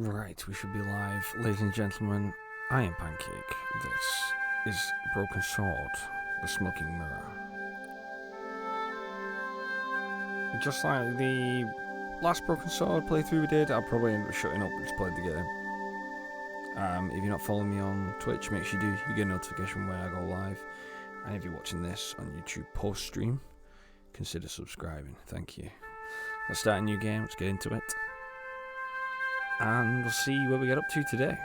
Right, we should be live. Ladies and gentlemen, I am Pancake. This is Broken Sword, the Smoking Mirror. Just like the last Broken Sword playthrough we did, I'll probably end up shutting up and just play the game. If you're not following me on Twitch, make sure you do. You get a notification when I go live. And if you're watching this on YouTube post-stream, consider subscribing. Thank you. Let's start a new game. Let's get into it. And we'll see what we get up to today.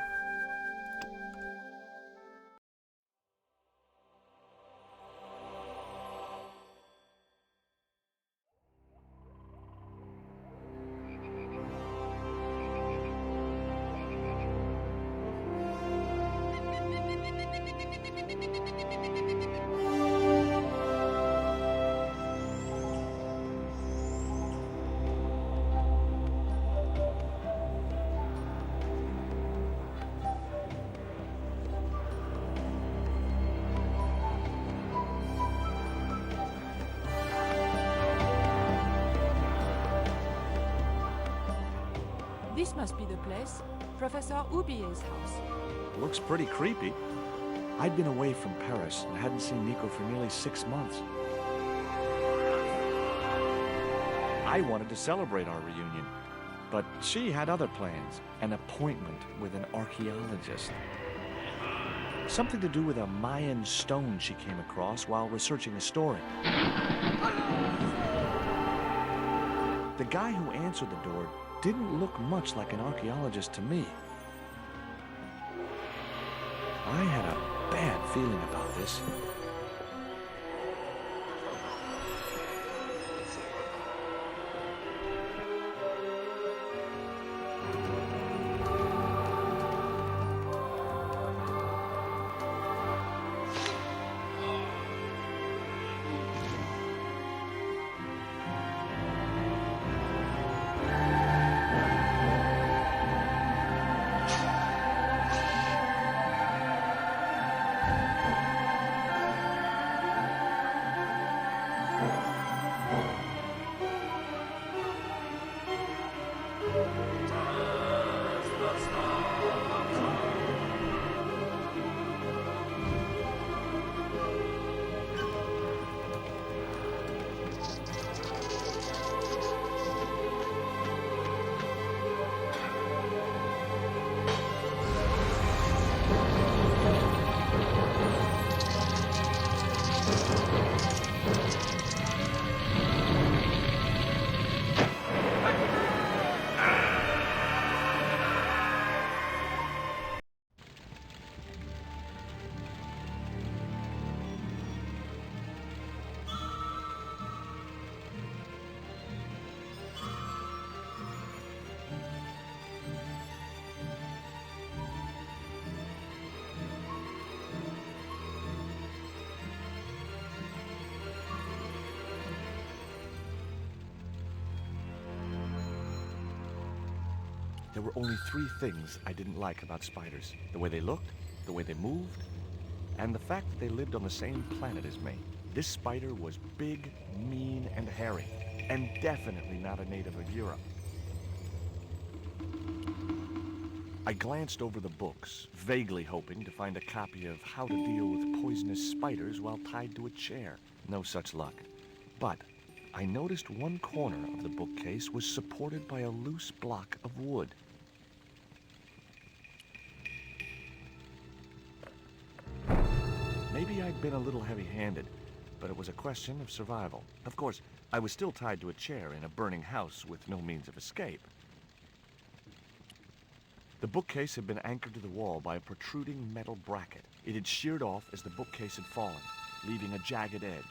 This must be the place. Professor Ubier's house. Looks pretty creepy. I'd been away from Paris and hadn't seen Nico for nearly 6 months. I wanted to celebrate our reunion, but she had other plans. An appointment with an archaeologist. Something to do with a Mayan stone she came across while researching a story. The guy who answered the door didn't look much like an archaeologist to me. I had a bad feeling about this. There were only 3 things I didn't like about spiders. The way they looked, the way they moved, and the fact that they lived on the same planet as me. This spider was big, mean, and hairy, and definitely not a native of Europe. I glanced over the books, vaguely hoping to find a copy of How to Deal with Poisonous Spiders While Tied to a Chair. No such luck. But I noticed one corner of the bookcase was supported by a loose block of wood. Maybe I'd been a little heavy-handed, but it was a question of survival. Of course, I was still tied to a chair in a burning house with no means of escape. The bookcase had been anchored to the wall by a protruding metal bracket. It had sheared off as the bookcase had fallen, leaving a jagged edge.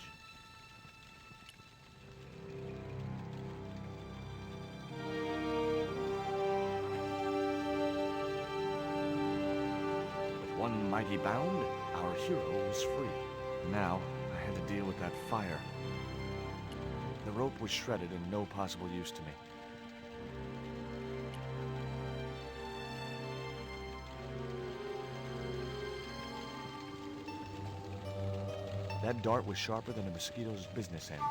With one mighty bound, our hero was free. Now, I had to deal with that fire. The rope was shredded and no possible use to me. That dart was sharper than a mosquito's business end,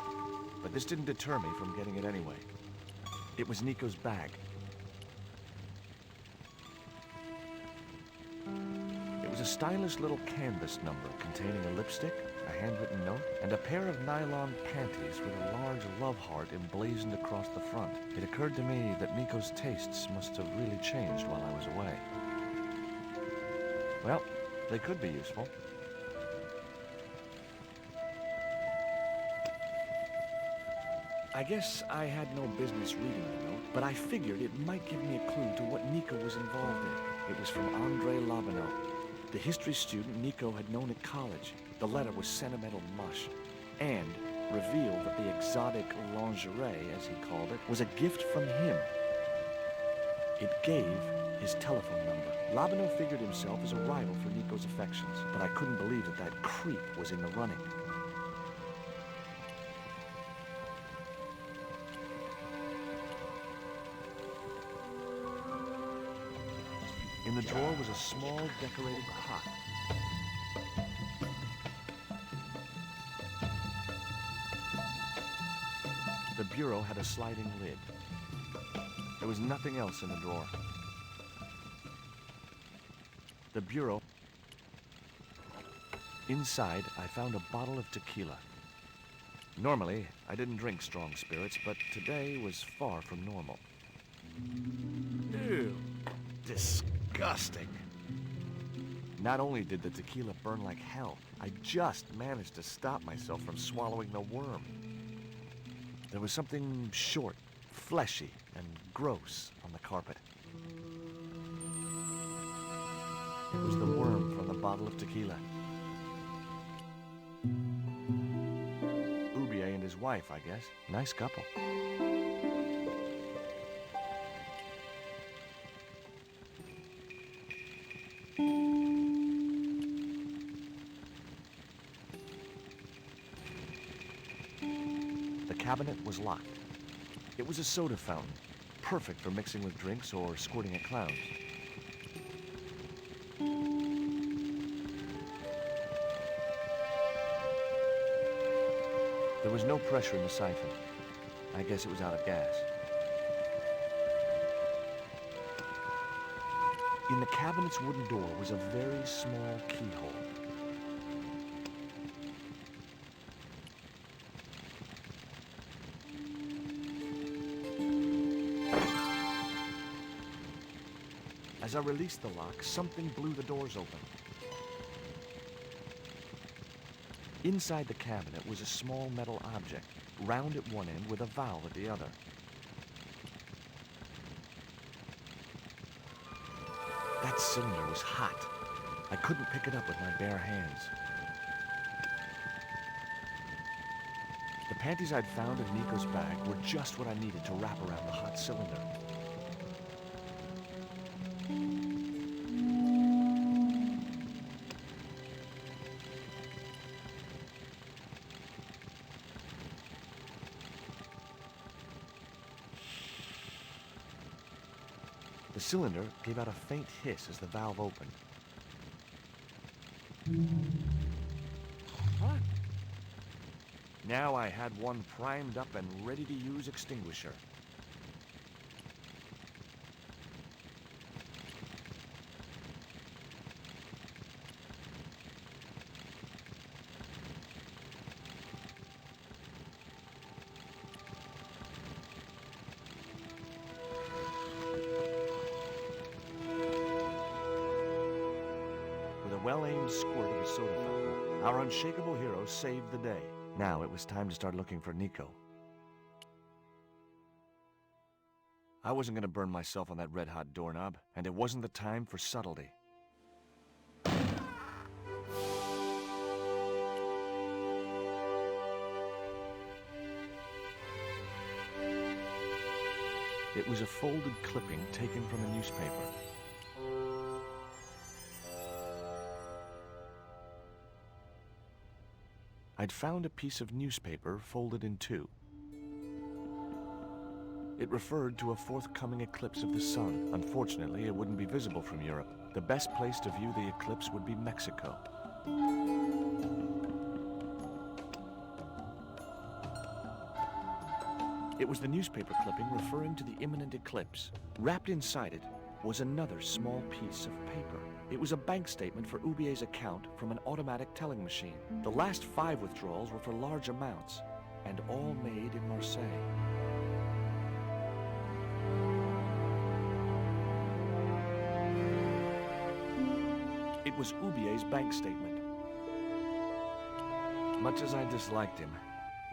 but this didn't deter me from getting it anyway. It was Nico's bag. It was a stylish little canvas number containing a lipstick, a handwritten note, and a pair of nylon panties with a large love heart emblazoned across the front. It occurred to me that Nico's tastes must have really changed while I was away. Well, they could be useful. I guess I had no business reading the note, but I figured it might give me a clue to what Nico was involved in. It was from Andre Lobineau, the history student Nico had known at college. The letter was sentimental mush, and revealed that the exotic lingerie, as he called it, was a gift from him. It gave his telephone number. Lobineau figured himself as a rival for Nico's affections, but I couldn't believe that that creep was in the running. In the drawer was a small decorated pot. The bureau had a sliding lid. There was nothing else in the drawer. The bureau. Inside, I found a bottle of tequila. Normally, I didn't drink strong spirits, but today was far from normal. Ew. Disgusting. Not only did the tequila burn like hell, I just managed to stop myself from swallowing the worm. There was something short, fleshy, and gross on the carpet. It was the worm from the bottle of tequila. Oubier and his wife, I guess. Nice couple. The cabinet was locked. It was a soda fountain, perfect for mixing with drinks or squirting at clowns. There was no pressure in the siphon. I guess it was out of gas. In the cabinet's wooden door was a very small keyhole. As I released the lock, something blew the doors open. Inside the cabinet was a small metal object, round at one end with a valve at the other. That cylinder was hot. I couldn't pick it up with my bare hands. The panties I'd found in Nico's bag were just what I needed to wrap around the hot cylinder. The cylinder gave out a faint hiss as the valve opened. What? Now I had one primed up and ready to use extinguisher. Well-aimed squirt of a soda fountain, our unshakable hero saved the day. Now it was time to start looking for Nico. I wasn't going to burn myself on that red-hot doorknob, and it wasn't the time for subtlety. It was a folded clipping taken from a newspaper. I'd found a piece of newspaper folded in two. It referred to a forthcoming eclipse of the sun. Unfortunately, it wouldn't be visible from Europe. The best place to view the eclipse would be Mexico. It was the newspaper clipping referring to the imminent eclipse. Wrapped inside it was another small piece of paper. It was a bank statement for Ubier's account from an automatic telling machine. The last 5 withdrawals were for large amounts, and all made in Marseille. It was Ubier's bank statement. Much as I disliked him,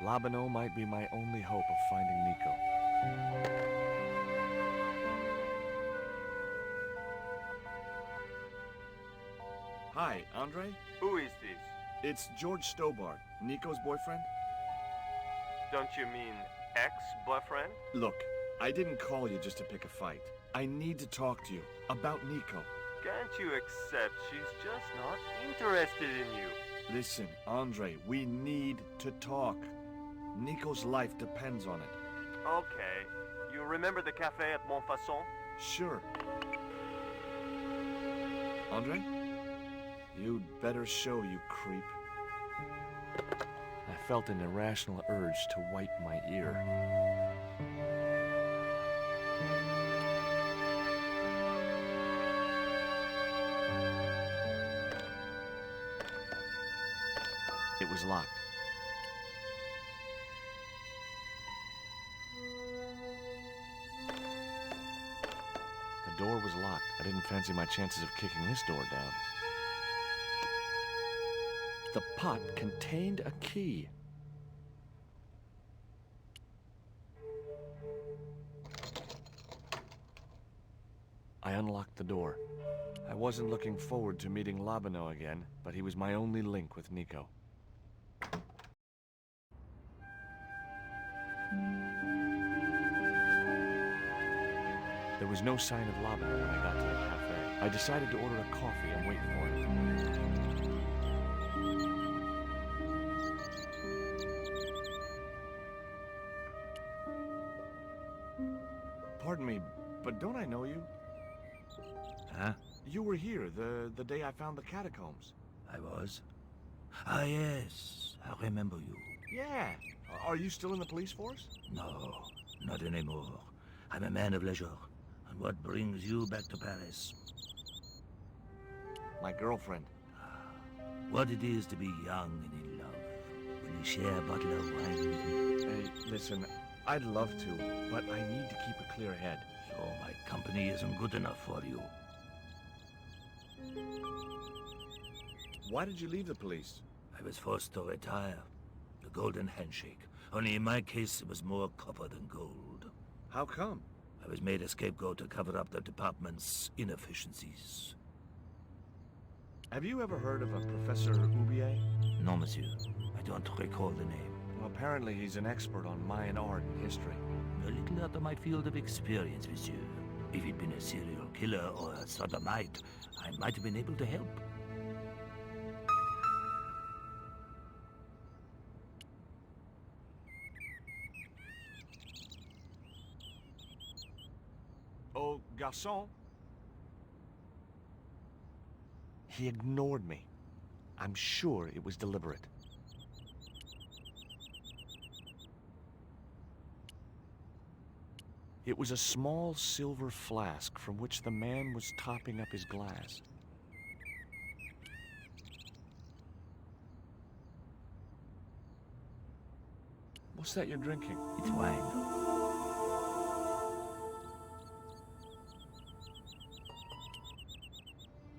Labano might be my only hope of finding Nico. Hi, Andre? Who is this? It's George Stobart, Nico's boyfriend. Don't you mean ex-boyfriend? Look, I didn't call you just to pick a fight. I need to talk to you about Nico. Can't you accept she's just not interested in you? Listen, Andre, we need to talk. Nico's life depends on it. Okay. You remember the cafe at Montfaucon? Sure. Andre? You'd better show, you creep. I felt an irrational urge to wipe my ear. It was locked. The door was locked. I didn't fancy my chances of kicking this door down. The pot contained a key. I unlocked the door. I wasn't looking forward to meeting Labano again, but he was my only link with Nico. There was no sign of Labano when I got to the cafe. I decided to order a coffee and wait for him. Pardon me, but don't I know you? Huh? You were here the day I found the catacombs. I was? Ah, yes. I remember you. Yeah. Are you still in the police force? No, not anymore. I'm a man of leisure. And what brings you back to Paris? My girlfriend. What it is to be young and in love. Will you share a bottle of wine with me? Hey, listen, I'd love to, but I need to keep a clear head. So my company isn't good enough for you. Why did you leave the police? I was forced to retire. The golden handshake. Only in my case, it was more copper than gold. How come? I was made a scapegoat to cover up the department's inefficiencies. Have you ever heard of a Professor Ubier? No, monsieur. I don't recall the name. Well, apparently he's an expert on Mayan art and history. A little out of my field of experience, monsieur. If he'd been a serial killer or a sodomite, I might have been able to help. Oh, garçon? He ignored me. I'm sure it was deliberate. It was a small silver flask from which the man was topping up his glass. What's that you're drinking? It's wine.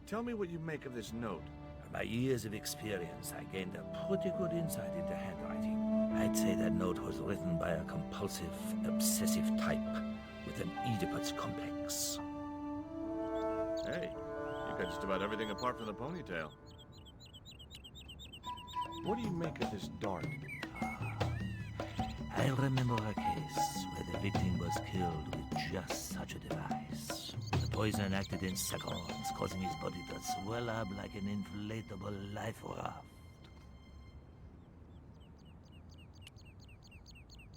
Tell me what you make of this note. From my years of experience, I gained a pretty good insight into handwriting. I'd say that note was written by a compulsive, obsessive type with an Oedipus complex. Hey, you've got just about everything apart from the ponytail. What do you make of this dart? I remember a case where the victim was killed with just such a device. The poison acted in seconds, causing his body to swell up like an inflatable life raft.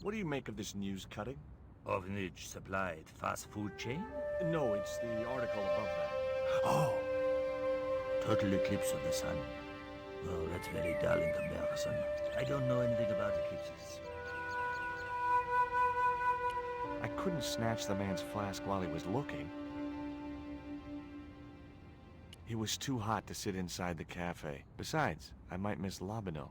What do you make of this news cutting? Orphanage supplied fast food chain? No, it's the article above that. Oh! Total eclipse of the sun. Well, that's very dull in comparison. I don't know anything about eclipses. I couldn't snatch the man's flask while he was looking. It was too hot to sit inside the cafe. Besides, I might miss Lobino.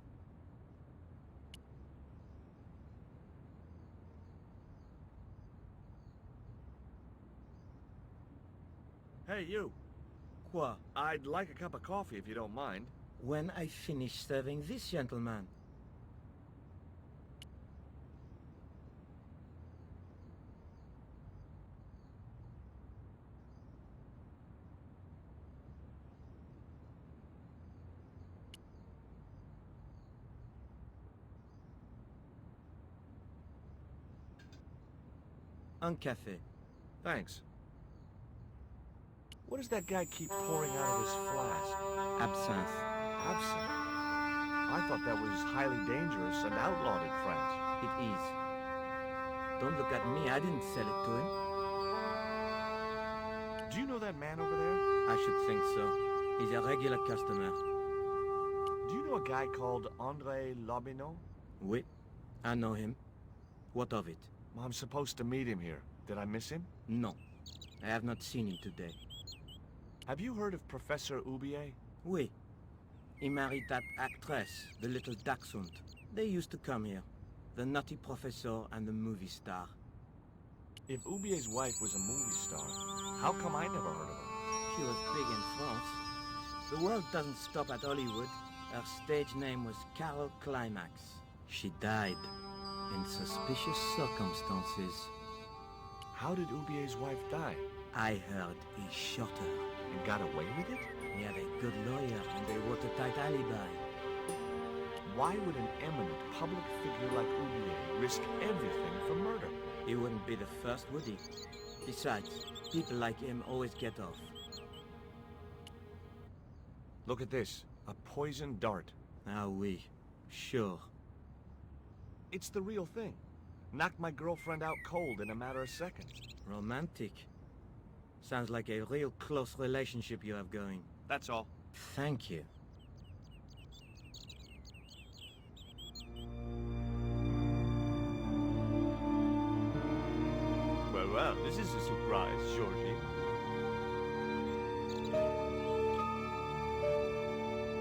Hey, you. Quoi? I'd like a cup of coffee if you don't mind. When I finish serving this gentleman. Un café. Thanks. What does that guy keep pouring out of his flask? Absinthe. Absinthe? I thought that was highly dangerous and outlawed in France. It is. Don't look at me, I didn't sell it to him. Do you know that man over there? I should think so. He's a regular customer. Do you know a guy called André Lobino? Oui, I know him. What of it? I'm supposed to meet him here. Did I miss him? No, I have not seen him today. Have you heard of Professor Oubier? Oui. He married that actress, the little Dachshund. They used to come here. The nutty professor and the movie star. If Oubier's wife was a movie star, how come I never heard of her? She was big in France. The world doesn't stop at Hollywood. Her stage name was Carol Climax. She died in suspicious circumstances. How did Oubier's wife die? I heard he shot her. And got away with it? He had a good lawyer and they wrote a tight alibi. Why would an eminent public figure like Oubier risk everything for murder? He wouldn't be the first, would he? Besides, people like him always get off. Look at this. A poison dart. Ah oui, sure. It's the real thing. Knocked my girlfriend out cold in a matter of seconds. Romantic. Sounds like a real close relationship you have going. That's all. Thank you. Well, this is a surprise, Georgie.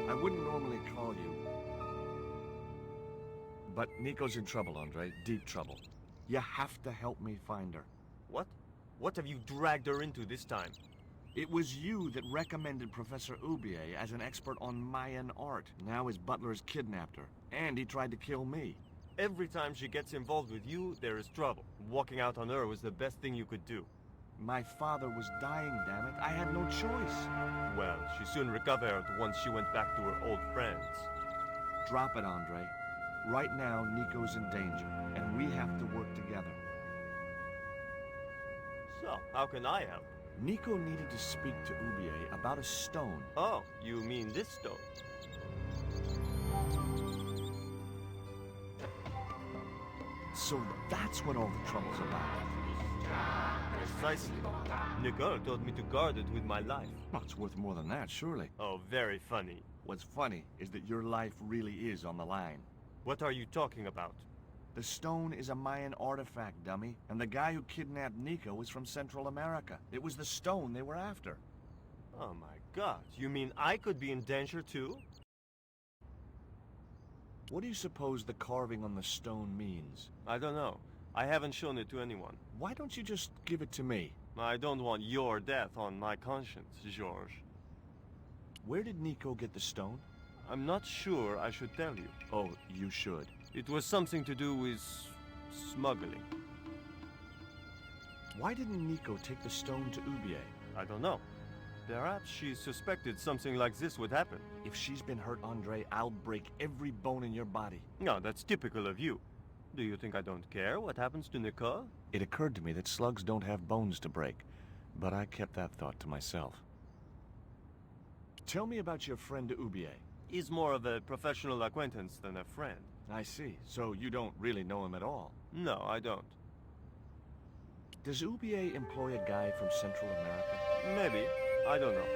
I wouldn't normally call you. But Nico's in trouble, Andre. Deep trouble. You have to help me find her. What? What have you dragged her into this time? It was you that recommended Professor Oubier as an expert on Mayan art. Now his butler's kidnapped her. And he tried to kill me. Every time she gets involved with you, there is trouble. Walking out on her was the best thing you could do. My father was dying, damn it. I had no choice. Well, she soon recovered once she went back to her old friends. Drop it, Andre. Right now, Nico's in danger, and we have to work together. So, how can I help? Nico needed to speak to Oubier about a stone. Oh, you mean this stone? So that's what all the trouble's about. Precisely. Nicole told me to guard it with my life. Well, it's worth more than that, surely. Oh, very funny. What's funny is that your life really is on the line. What are you talking about? The stone is a Mayan artifact, dummy, and the guy who kidnapped Nico is from Central America. It was the stone they were after. Oh my god, you mean I could be in danger too? What do you suppose the carving on the stone means? I don't know. I haven't shown it to anyone. Why don't you just give it to me? I don't want your death on my conscience, Georges. Where did Nico get the stone? I'm not sure I should tell you. Oh, you should. It was something to do with smuggling. Why didn't Nico take the stone to Oubier? I don't know. Perhaps she suspected something like this would happen. If she's been hurt, Andre, I'll break every bone in your body. No, that's typical of you. Do you think I don't care what happens to Nicole? It occurred to me that slugs don't have bones to break, but I kept that thought to myself. Tell me about your friend Oubier. He's more of a professional acquaintance than a friend. I see. So you don't really know him at all? No, I don't. Does Oubier employ a guy from Central America? Maybe. I don't know.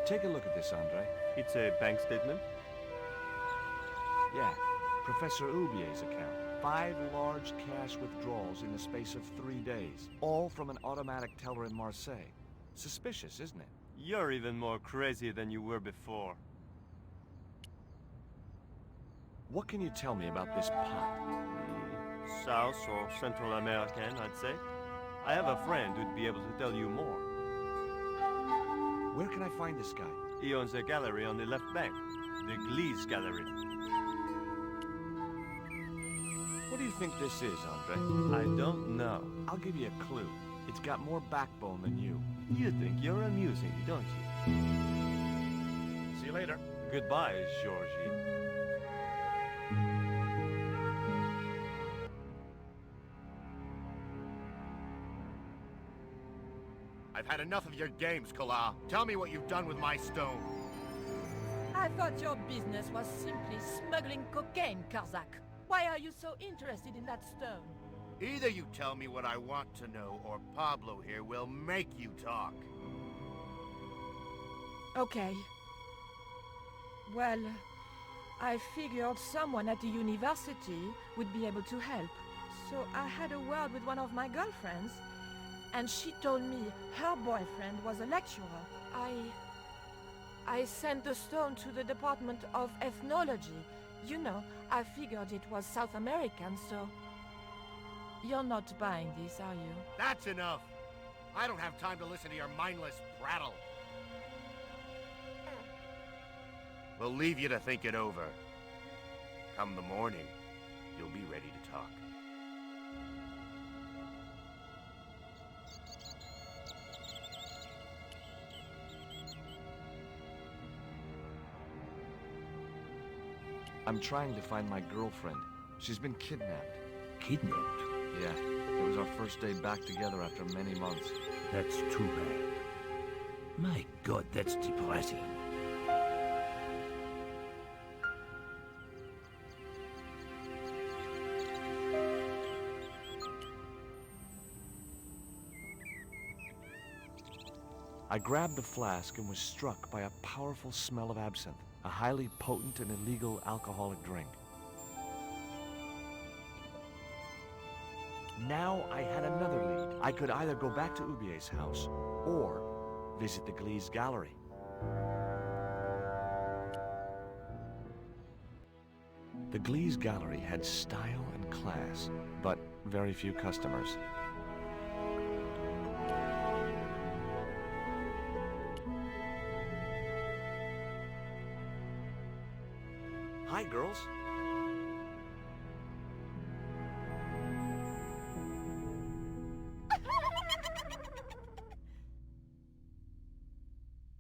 Take a look at this, Andre. It's a bank statement? Yeah, Professor Oubier's account. 5 large cash withdrawals in the space of 3 days, all from an automatic teller in Marseille. Suspicious, isn't it? You're even more crazy than you were before. What can you tell me about this pot? South or Central American, I'd say. I have a friend who'd be able to tell you more. Where can I find this guy? He owns a gallery on the left bank, the Gliese Gallery. What do you think this is, Andre? I don't know. I'll give you a clue. It's got more backbone than you. You think you're amusing, don't you? See you later. Goodbye, Georgie. I've had enough of your games, Kala. Tell me what you've done with my stone. I thought your business was simply smuggling cocaine, Karzak. Why are you so interested in that stone? Either you tell me what I want to know, or Pablo here will make you talk. Okay. Well, I figured someone at the university would be able to help. So I had a word with one of my girlfriends, and she told me her boyfriend was a lecturer. I sent the stone to the Department of Ethnology. You know, I figured it was South American, so... You're not buying this, are you? That's enough! I don't have time to listen to your mindless prattle. We'll leave you to think it over. Come the morning, you'll be ready to talk. I'm trying to find my girlfriend. She's been kidnapped. Kidnapped? Yeah, it was our first day back together after many months. That's too bad. My God, that's depressing. I grabbed the flask and was struck by a powerful smell of absinthe, a highly potent and illegal alcoholic drink. Now I had another lead. I could either go back to Ubier's house or visit the Gliese Gallery. The Gliese Gallery had style and class, but very few customers. Hi, girls.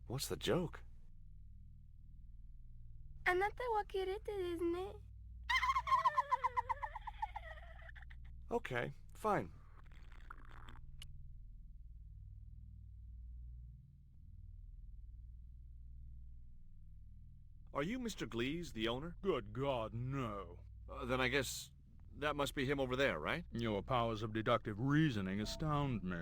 What's the joke? あなたはキレてですね。 Okay, fine. Are you Mr. Gliese, the owner? Good God, no. Then I guess that must be him over there, right? Your powers of deductive reasoning astound me.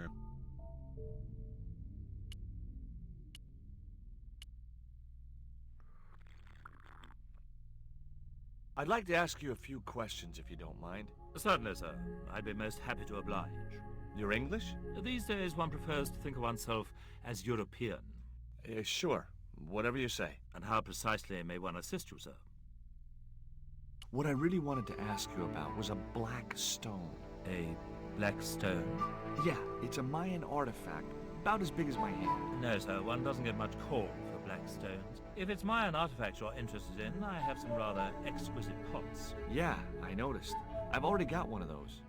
I'd like to ask you a few questions, if you don't mind. Certainly, sir. I'd be most happy to oblige. You're English? These days, one prefers to think of oneself as European. Sure. Whatever you say. And how precisely may one assist you, sir? What I really wanted to ask you about was a black stone. A black stone? Yeah, it's a Mayan artifact, about as big as my hand. No, sir. One doesn't get much call for black stones. If it's Mayan artifacts you're interested in, I have some rather exquisite pots. Yeah, I noticed. I've already got one of those.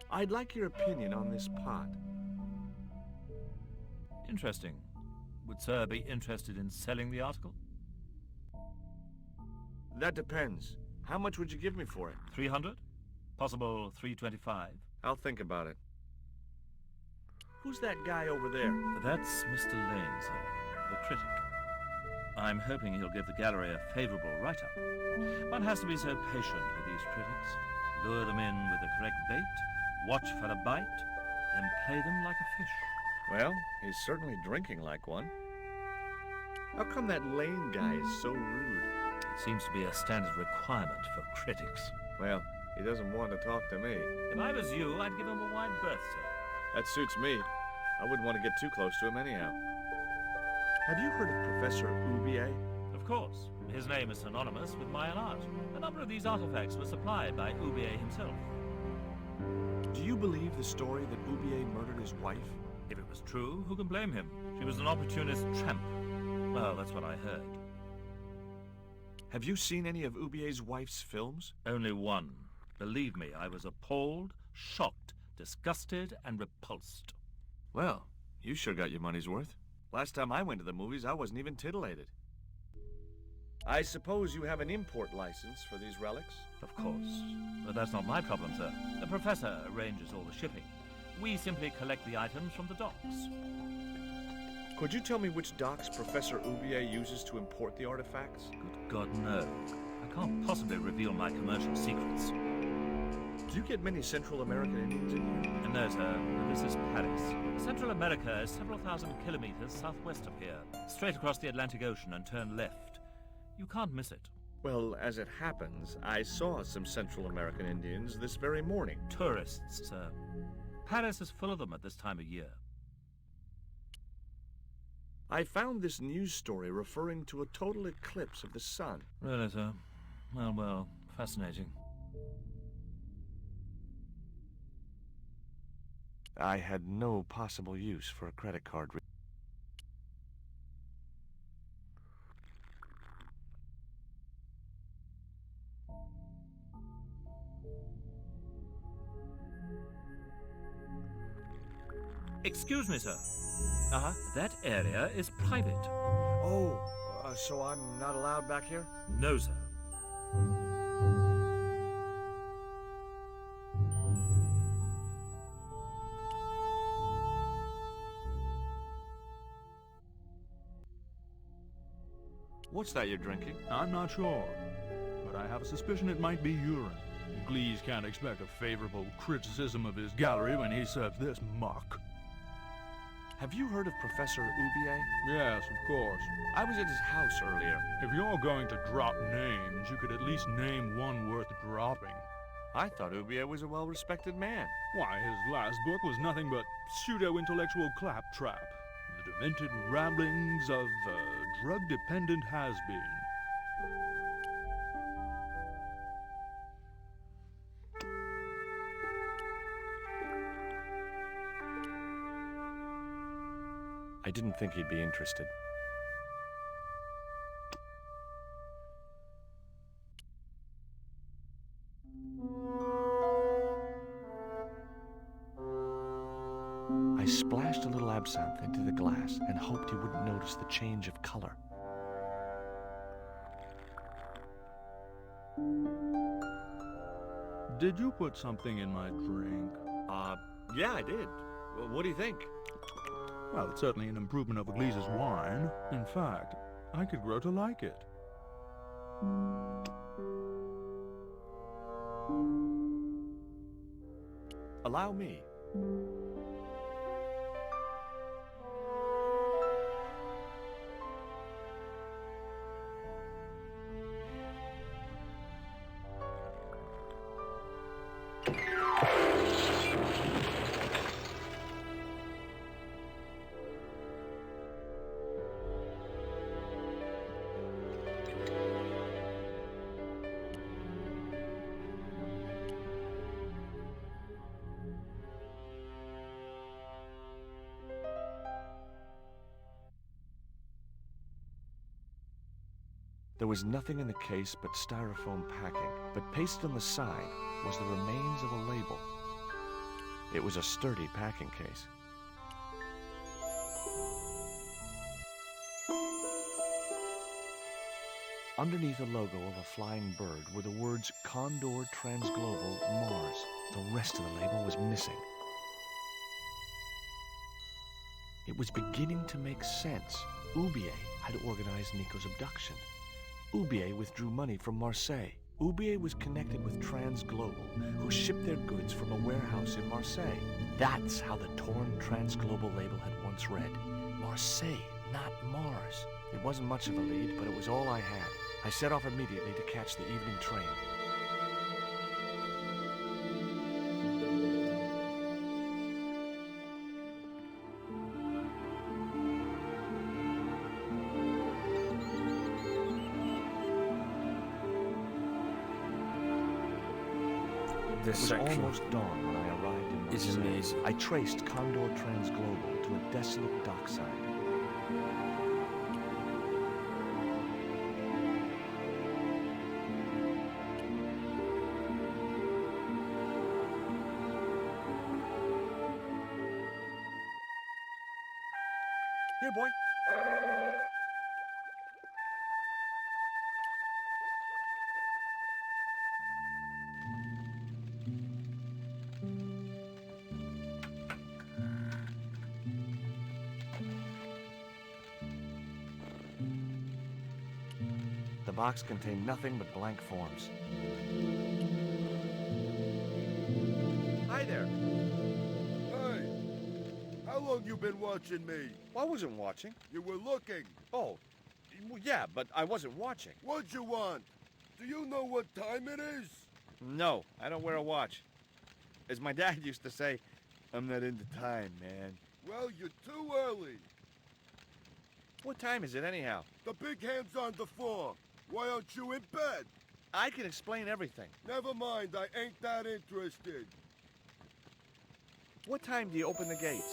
I'd like your opinion on this pot. Interesting. Would sir be interested in selling the article? That depends. How much would you give me for it? 300? Possible 325? I'll think about it. Who's that guy over there? That's Mr. Lane, sir, the critic. I'm hoping he'll give the gallery a favorable write-up. One has to be so patient with these critics. Lure them in with the correct bait, watch for a bite, then play them like a fish. Well, he's certainly drinking like one. How come that Lane guy is so rude? It seems to be a standard requirement for critics. Well, he doesn't want to talk to me. If I was you, I'd give him a wide berth, sir. That suits me. I wouldn't want to get too close to him anyhow. Have you heard of Professor Oubier? Of course. His name is synonymous with Mayan art. A number of these artifacts were supplied by Oubier himself. Do you believe the story that Oubier murdered his wife? If it was true, who can blame him? She was an opportunist tramp. Well, that's what I heard. Have you seen any of Oubier's wife's films? Only one. Believe me, I was appalled, shocked, disgusted, and repulsed. Well, you sure got your money's worth. Last time I went to the movies, I wasn't even titillated. I suppose you have an import license for these relics? Of course. But that's not my problem, sir. The professor arranges all the shipping. We simply collect the items from the docks. Could you tell me which docks Professor Oubier uses to import the artifacts? Good God, no. I can't possibly reveal my commercial secrets. Do you get many Central American Indians in here? No, sir. This is Paris. Central America is several thousand kilometers southwest of here. Straight across the Atlantic Ocean and turn left. You can't miss it. Well, as it happens, I saw some Central American Indians this very morning. Tourists, sir. Paris is full of them at this time of year. I found this news story referring to a total eclipse of the sun. Really, sir? Well, fascinating. I had no possible use for a credit card. Excuse me, sir. That area is private. Oh, so I'm not allowed back here? No, sir. What's that you're drinking? I'm not sure, but I have a suspicion it might be urine. Glees can't expect a favorable criticism of his gallery when he serves this muck. Have you heard of Professor Oubier? Yes, of course. I was at his house earlier. If you're going to drop names, you could at least name one worth dropping. I thought Oubier was a well-respected man. Why, his last book was nothing but pseudo-intellectual claptrap. The demented ramblings of a drug-dependent has-been. I didn't think he'd be interested. I splashed a little absinthe into the glass and hoped he wouldn't notice the change of color. Did you put something in my drink? Yeah, I did. Well, what do you think? Well, it's certainly an improvement over Glees's wine. In fact, I could grow to like it. Allow me. There was nothing in the case but styrofoam packing, but pasted on the side was the remains of a label. It was a sturdy packing case. Underneath the logo of a flying bird were the words Condor Transglobal Mars. The rest of the label was missing. It was beginning to make sense. Oubier had organized Nico's abduction. Oubier withdrew money from Marseille. Oubier was connected with Transglobal, who shipped their goods from a warehouse in Marseille. That's how the torn Transglobal label had once read. Marseille, not Mars. It wasn't much of a lead, but it was all I had. I set off immediately to catch the evening train. This It was section almost dawn when I arrived in is Marseille. amazing. I traced Condor Transglobal to a desolate dockside. Here, boy. The box contained nothing but blank forms. Hi there. Hey! How long you been watching me? I wasn't watching. You were looking. Oh, yeah, but I wasn't watching. What'd you want? Do you know what time it is? No, I don't wear a watch. As my dad used to say, I'm not into time, man. Well, you're too early. What time is it anyhow? The big hand's on the floor. Why aren't you in bed? I can explain everything. Never mind, I ain't that interested. What time do you open the gates?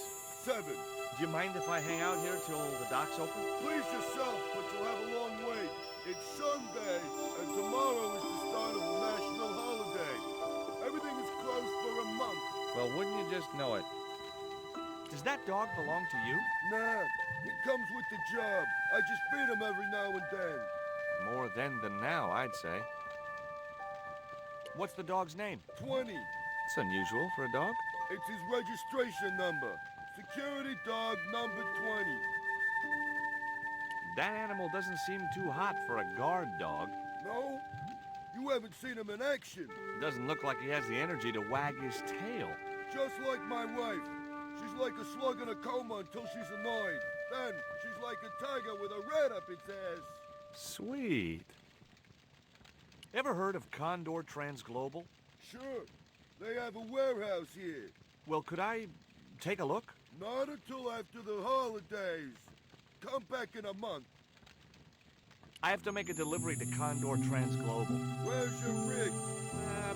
7. Do you mind if I hang out here till the docks open? Please yourself, but you'll have a long wait. It's Sunday, and tomorrow is the start of a national holiday. Everything is closed for a month. Well, wouldn't you just know it? Does that dog belong to you? Nah, he comes with the job. I just feed him every now and then. More then than now, I'd say. What's the dog's name? 20. It's unusual for a dog. It's his registration number. Security dog number 20. That animal doesn't seem too hot for a guard dog. No? You haven't seen him in action. Doesn't look like he has the energy to wag his tail. Just like my wife. She's like a slug in a coma until she's annoyed. Then, she's like a tiger with a rat up its ass. Sweet. Ever heard of Condor Transglobal? Sure. They have a warehouse here. Well, could I take a look? Not until after the holidays. Come back in a month. I have to make a delivery to Condor Transglobal. Where's your rig?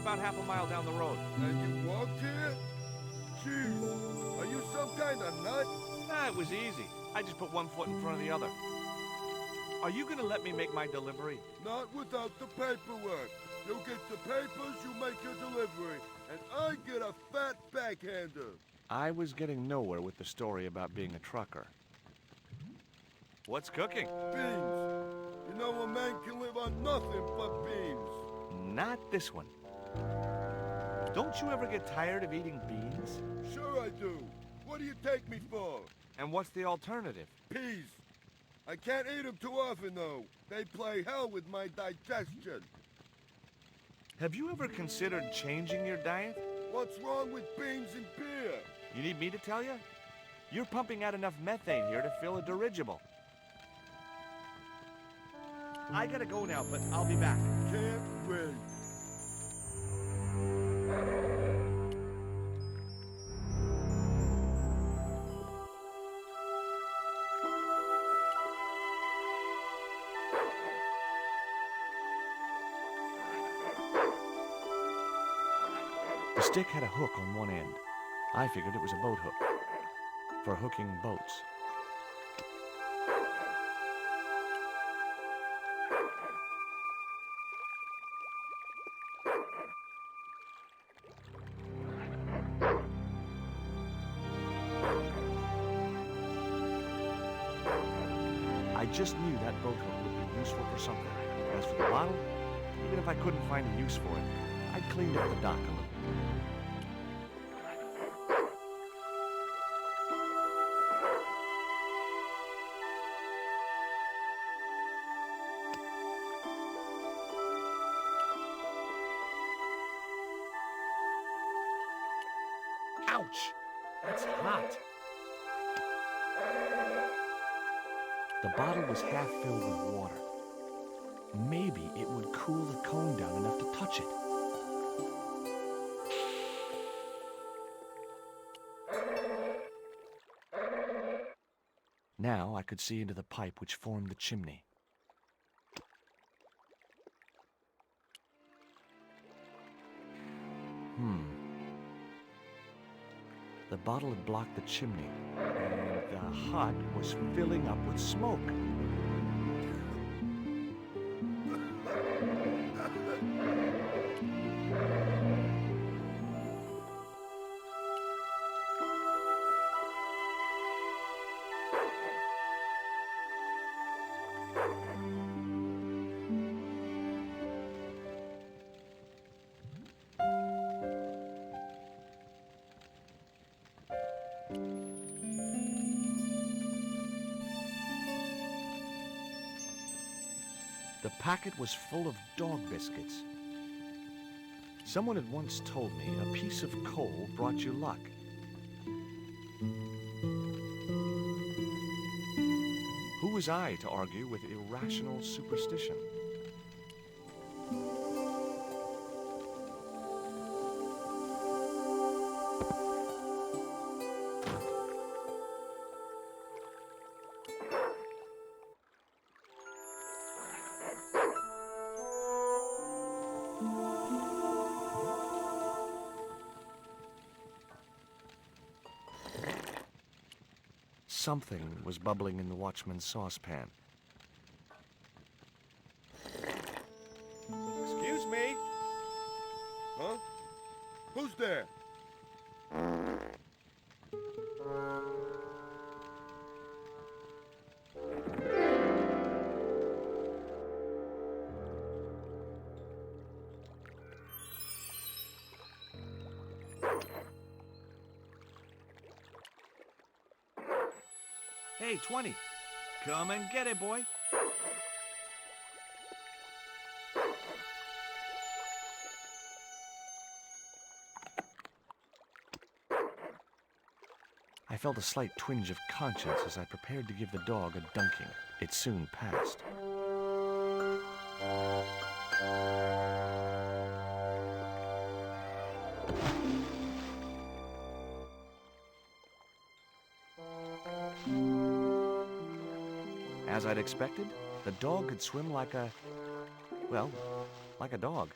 About half a mile down the road. And you walked here? Jeez, are you some kind of nut? It was easy. I just put one foot in front of the other. Are you gonna let me make my delivery? Not without the paperwork. You get the papers, you make your delivery, and I get a fat backhander. I was getting nowhere with the story about being a trucker. What's cooking? Beans. You know a man can live on nothing but beans. Not this one. Don't you ever get tired of eating beans? Sure I do. What do you take me for? And what's the alternative? Peas. I can't eat them too often, though. They play hell with my digestion. Have you ever considered changing your diet? What's wrong with beans and beer? You need me to tell you? You're pumping out enough methane here to fill a dirigible. I gotta go now, but I'll be back. Can't wait. The stick had a hook on one end. I figured it was a boat hook for hooking boats. I just knew that boat hook would be useful for something. As for the bottle, even if I couldn't find a use for it, I'd cleaned up the dock a little. Ouch! That's hot. The bottle was half filled with water. Maybe it would cool the cone down enough to touch it. Now I could see into the pipe which formed the chimney. The bottle had blocked the chimney, and the hut was filling up with smoke. The packet was full of dog biscuits. Someone had once told me a piece of coal brought you luck. Who was I to argue with irrational superstition? Something was bubbling in the watchman's saucepan. Excuse me? Huh? Who's there? Hey, 20. Come and get it, boy. I felt a slight twinge of conscience as I prepared to give the dog a dunking. It soon passed. As I'd expected, the dog could swim like a... well, like a dog.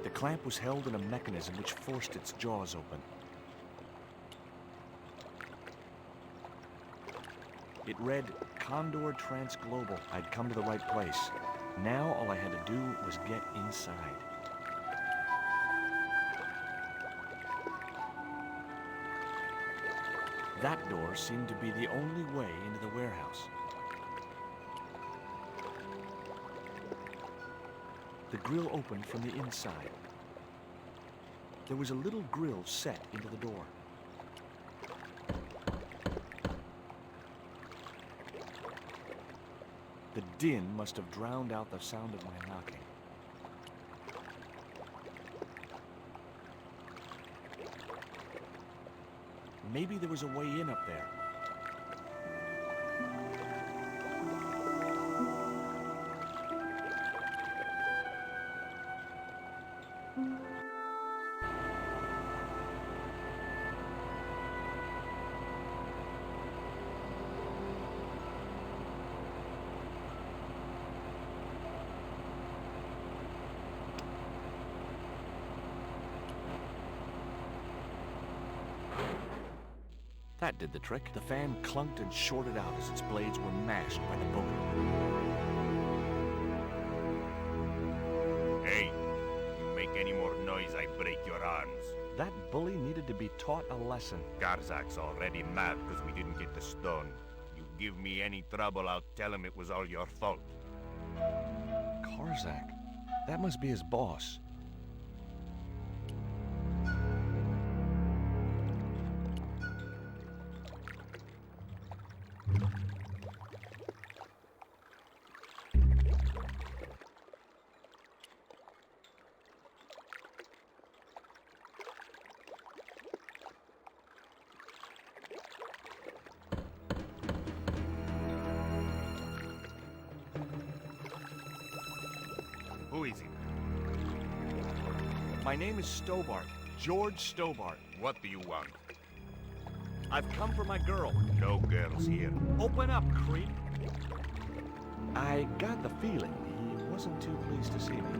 The clamp was held in a mechanism which forced its jaws open. It read Condor Transglobal. I'd come to the right place. Now all I had to do was get inside. That door seemed to be the only way into the warehouse. The grill opened from the inside. There was a little grill set into the door. The din must have drowned out the sound of my knocking. Maybe there was a way in up there. That did the trick. The fan clunked and shorted out as its blades were mashed by the booger. Hey, you make any more noise, I break your arms. That bully needed to be taught a lesson. Garzak's already mad because we didn't get the stone. You Give me any trouble, I'll tell him it was all your fault. Karzak. That must be his boss. Who is he? My name is Stobart. George Stobart. What do you want? I've come for my girl. No girls here. Open up, creep. I got the feeling he wasn't too pleased to see me.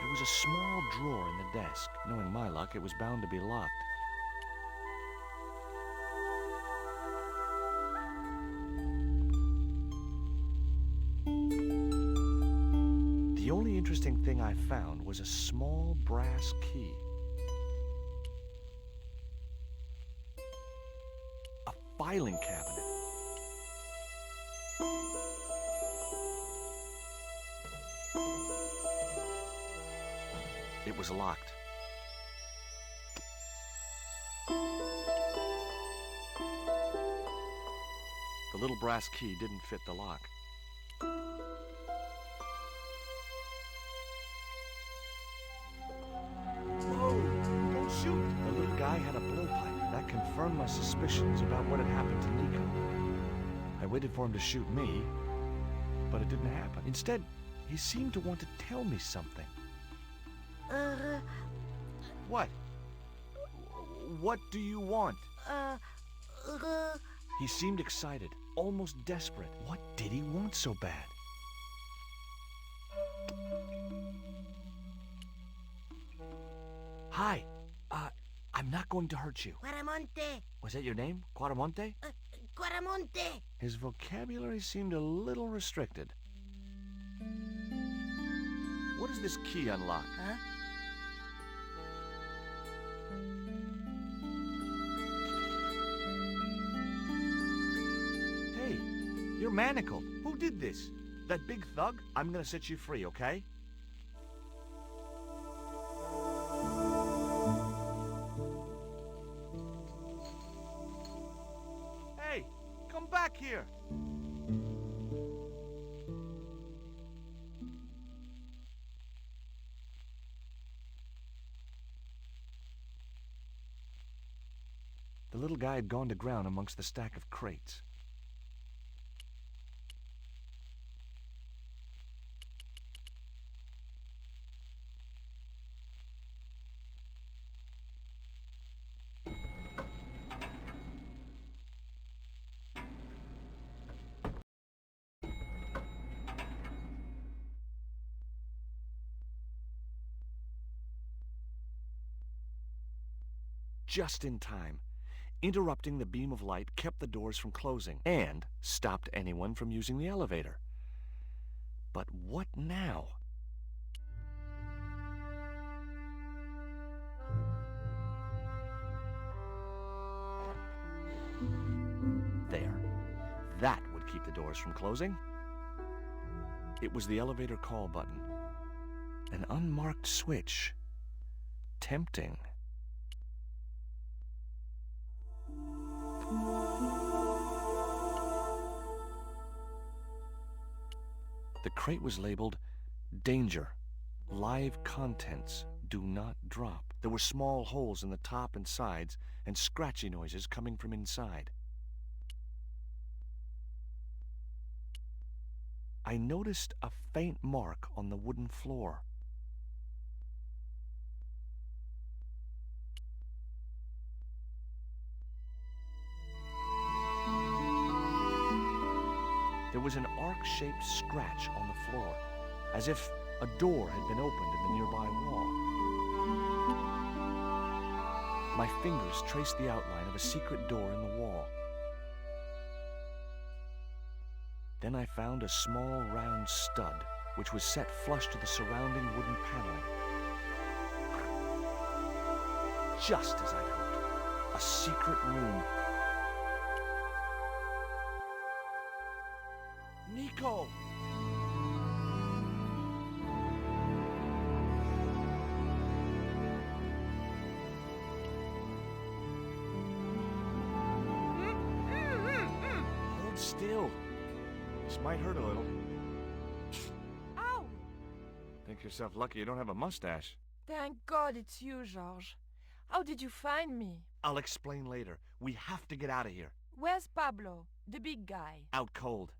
There was a small drawer in the desk. Knowing my luck, it was bound to be locked. The only interesting thing I found was a small brass key. A filing cabinet. It was locked. The little brass key didn't fit the lock. Whoa! Don't shoot! The little guy had a blowpipe. That confirmed my suspicions about what had happened to Nico. I waited for him to shoot me, but it didn't happen. Instead, he seemed to want to tell me something. What? What do you want? He seemed excited, almost desperate. What did he want so bad? Hi. I'm not going to hurt you. Quaramonte. Was that your name? Quaramonte? Quaramonte. His vocabulary seemed a little restricted. What does this key unlock? Huh? Hey, you're manacled. Who did this? That big thug? I'm gonna set you free, okay? Hey, come back here! The little guy had gone to ground amongst the stack of crates. Just in time. Interrupting the beam of light kept the doors from closing and stopped anyone from using the elevator. But what now? There. that would keep the doors from closing. It was the elevator call button. An unmarked switch. Tempting. The crate was labeled, "Danger. Live contents. Do not drop." There were small holes in the top and sides, and scratchy noises coming from inside. I noticed a faint mark on the wooden floor. There was an arc-shaped scratch on the floor, as if a door had been opened in the nearby wall. My fingers traced the outline of a secret door in the wall. Then I found a small round stud, which was set flush to the surrounding wooden paneling. Just as I'd hoped, a secret room. Nico! Hold still. This might hurt a little. Ow! Think yourself lucky you don't have a mustache. Thank God it's you, George. How did you find me? I'll explain later. We have to get out of here. Where's Pablo, the big guy? Out cold.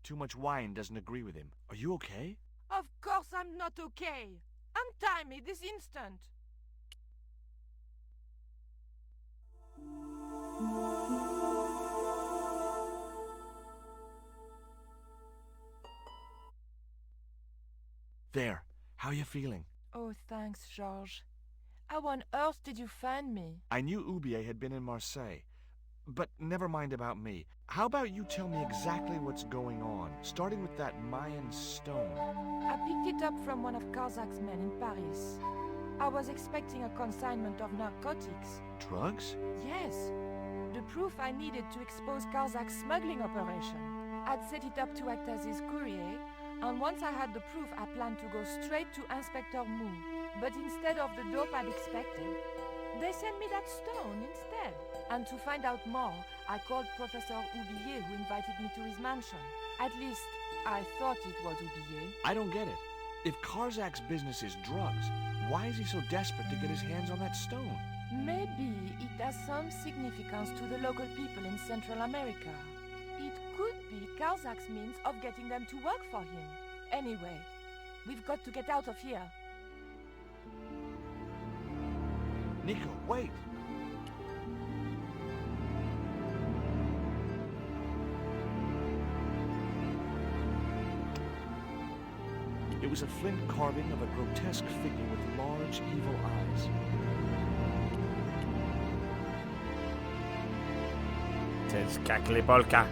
Too much wine doesn't agree with him. Are you okay? Of course I'm not okay. Untie me this instant. There. How are you feeling? Oh, thanks, George. How on earth did you find me? I knew Oubier had been in Marseille. But never mind about me. How about you tell me exactly what's going on, starting with that Mayan stone? I picked it up from one of Karzak's men in Paris. I was expecting a consignment of narcotics. Drugs? Yes. The proof I needed to expose Karzak's smuggling operation. I'd set it up to act as his courier, and once I had the proof, I planned to go straight to Inspector Mou. But instead of the dope I'd expected, they sent me that stone instead. And to find out more, I called Professor Oubier, who invited me to his mansion. At least, I thought it was Oubier. I don't get it. If Karzak's business is drugs, why is he so desperate to get his hands on that stone? Maybe it has some significance to the local people in Central America. It could be Karzak's means of getting them to work for him. Anyway, we've got to get out of here. Nico, wait! It was a flint carving of a grotesque figure with large, evil eyes. Tezcatlipoca.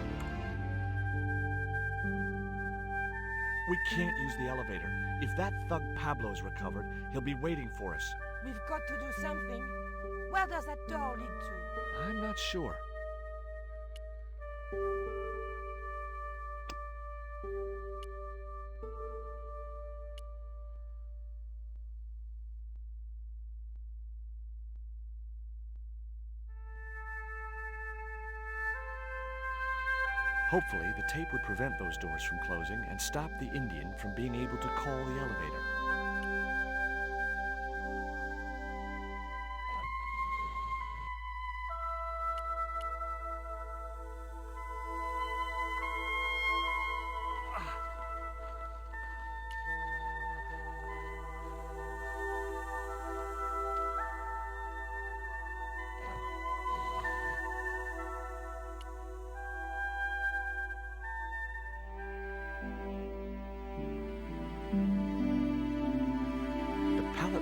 We can't use the elevator. If that thug Pablo's recovered, he'll be waiting for us. We've got to do something. Where does that door lead to? I'm not sure. Hopefully, the tape would prevent those doors from closing and stop the Indian from being able to call the elevator.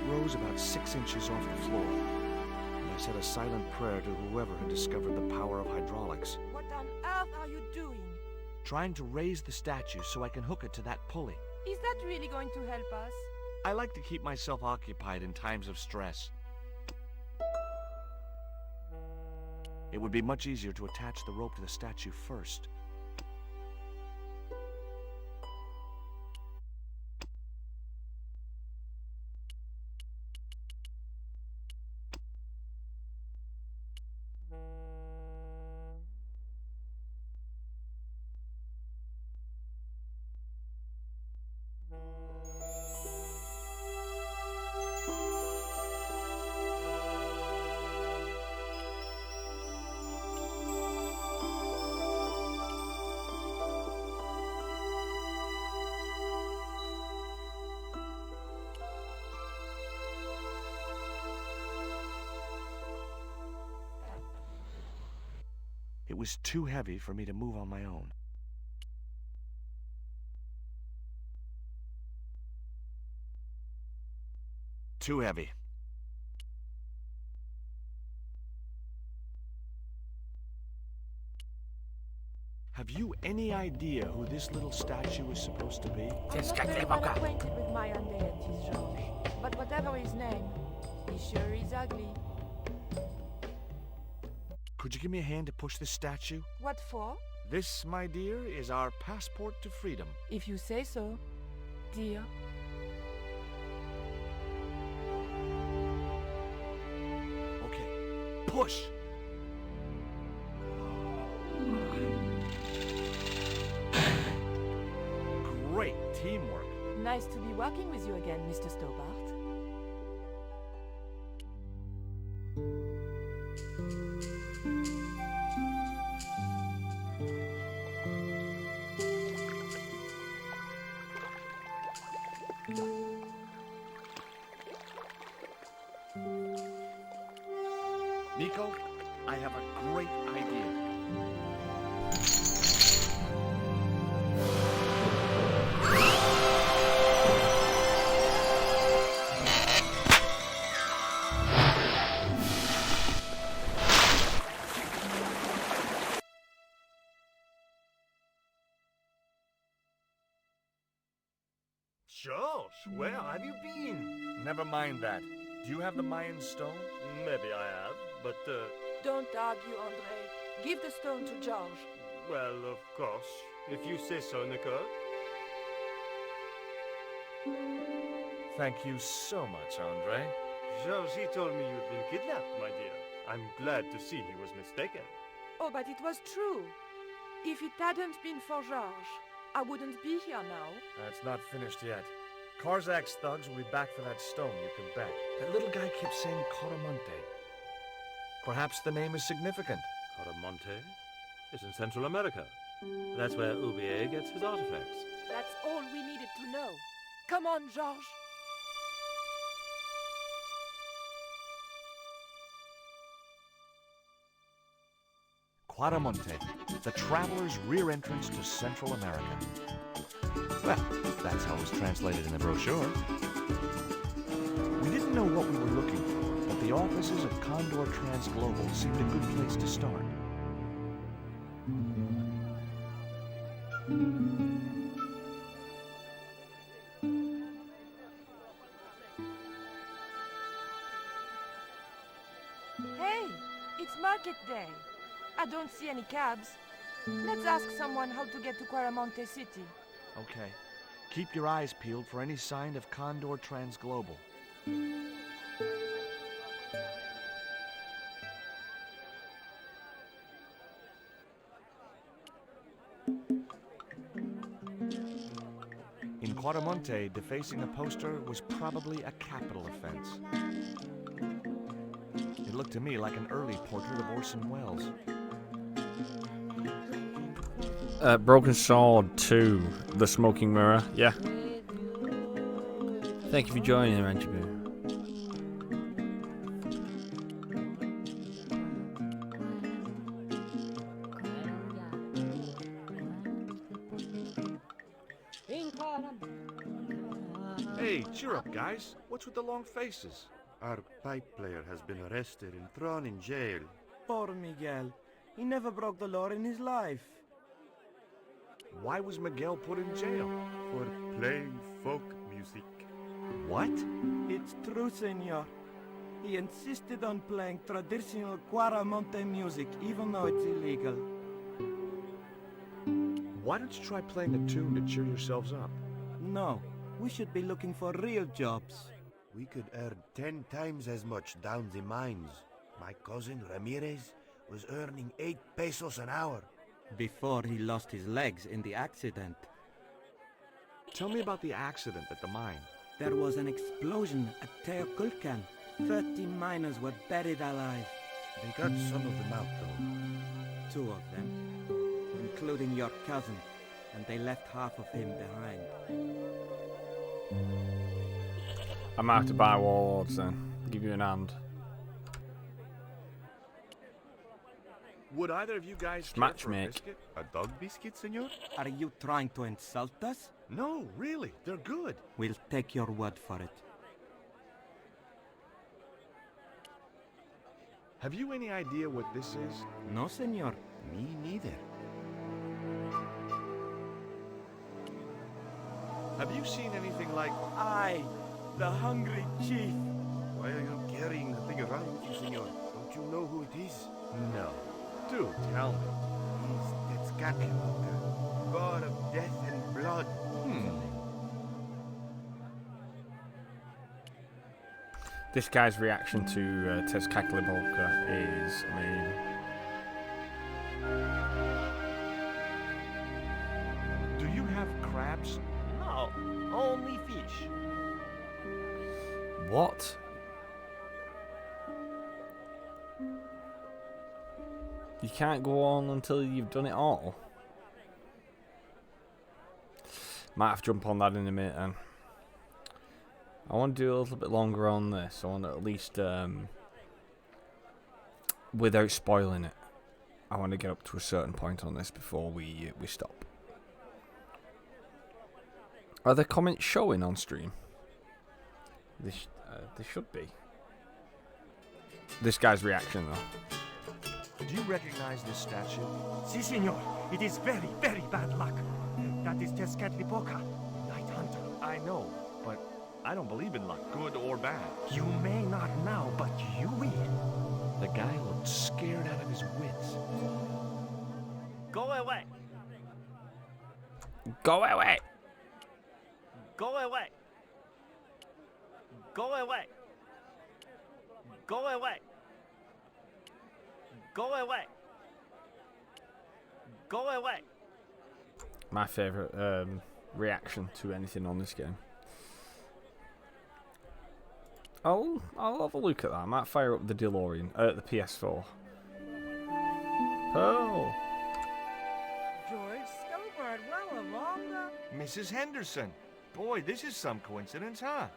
Rose about 6 inches off the floor, and I said a silent prayer to whoever had discovered the power of hydraulics. What on earth are you doing? Trying to raise the statue so I can hook it to that pulley. Is that really going to help us? I like to keep myself occupied in times of stress. It would be much easier to attach the rope to the statue first. was too heavy for me to move on my own. Too heavy. Have you any idea who this little statue is supposed to be? I'm not very well acquainted with Mayan deities, George. But whatever his name, he sure is ugly. Could you give me a hand to push this statue? What for? This, my dear, is our passport to freedom. If you say so, dear. Okay, push! Great teamwork. Nice to be working with you again, Mr. Stobart. Nico, I have a great idea. George, where have you been? Never mind that. Do you have the Mayan stone? Maybe I have, but, Don't argue, Andre. Give the stone to George. well, of course. If you say so, Nicole. Thank you so much, Andre. George, he told me you'd been kidnapped, my dear. I'm glad to see he was mistaken. Oh, but it was true. If it hadn't been for George, I wouldn't be here now. It's not finished yet. Karzak's thugs will be back for that stone, you can bet. That little guy kept saying Coramonte. Perhaps the name is significant. Coramonte is in Central America. That's where Ubier gets his artifacts. That's all we needed to know. Come on, George. Quaramonte, the traveler's rear entrance to Central America. Well, that's how it was translated in the brochure. We didn't know what we were looking for, but the offices of Condor Transglobal seemed a good place to start. Hey, it's market day. I don't see any cabs. Let's ask someone how to get to Quaramonte City. Okay. Keep your eyes peeled for any sign of Condor Transglobal. In Quaramonte, defacing a poster was probably a capital offense. It looked to me like an early portrait of Orson Welles. Broken Sword 2, The Smoking Mirror, yeah. Thank you for joining, Ranjabu. Hey, cheer up, guys. What's with the long faces? Our pipe player has been arrested and thrown in jail. Poor Miguel. He never broke the law in his life. Why was Miguel put in jail? For playing folk music. What? It's true, senor. He insisted on playing traditional Quaramonte music, even though it's illegal. Why don't you try playing a tune to cheer yourselves up? No, we should be looking for real jobs. We could earn 10 times as much down the mines. My cousin Ramirez was earning 8 pesos an hour. Before he lost his legs in the accident. Tell me about the accident at the mine. There was an explosion at Teoculcan. 30 miners were buried alive. They got some of them out, though. 2 of them, including your cousin, and they left half of him behind. I might have to buy warlords then. Give you an hand. Would either of you guys care Match for a make. biscuit? A dog biscuit, senor? Are you trying to insult us? No, really. They're good. We'll take your word for it. Have you any idea what this is? No, senor. Me neither. Have you seen anything like... I, the hungry chief. Why are you carrying the thing around with you, senor? Don't you know who it is? No. Do tell me. He's Tezcatlipoca, god of death and blood. This guy's reaction to Tezcatlipoca is amazing. Do you have crabs? No, only fish. What? You can't go on until you've done it all. Might have to jump on that in a minute then. I want to do a little bit longer on this. I want to at least, without spoiling it, I want to get up to a certain point on this before we stop. Are the comments showing on stream? They should be. This guy's reaction though. Do you recognize this statue? Si, senor. It is very, very bad luck. That is Tezcatlipoca, Night Hunter. I know, but I don't believe in luck, good or bad. You may not now, but you will. The guy looked scared out of his wits. Go away. Go away. Go away. Go away. Go away. Go away. Go away. My favourite reaction to anything on this game. I'll have a look at that. I might fire up the DeLorean, the PS4. Oh. George Stobart, well, Alonga. Mrs. Henderson. Boy, this is some coincidence, huh?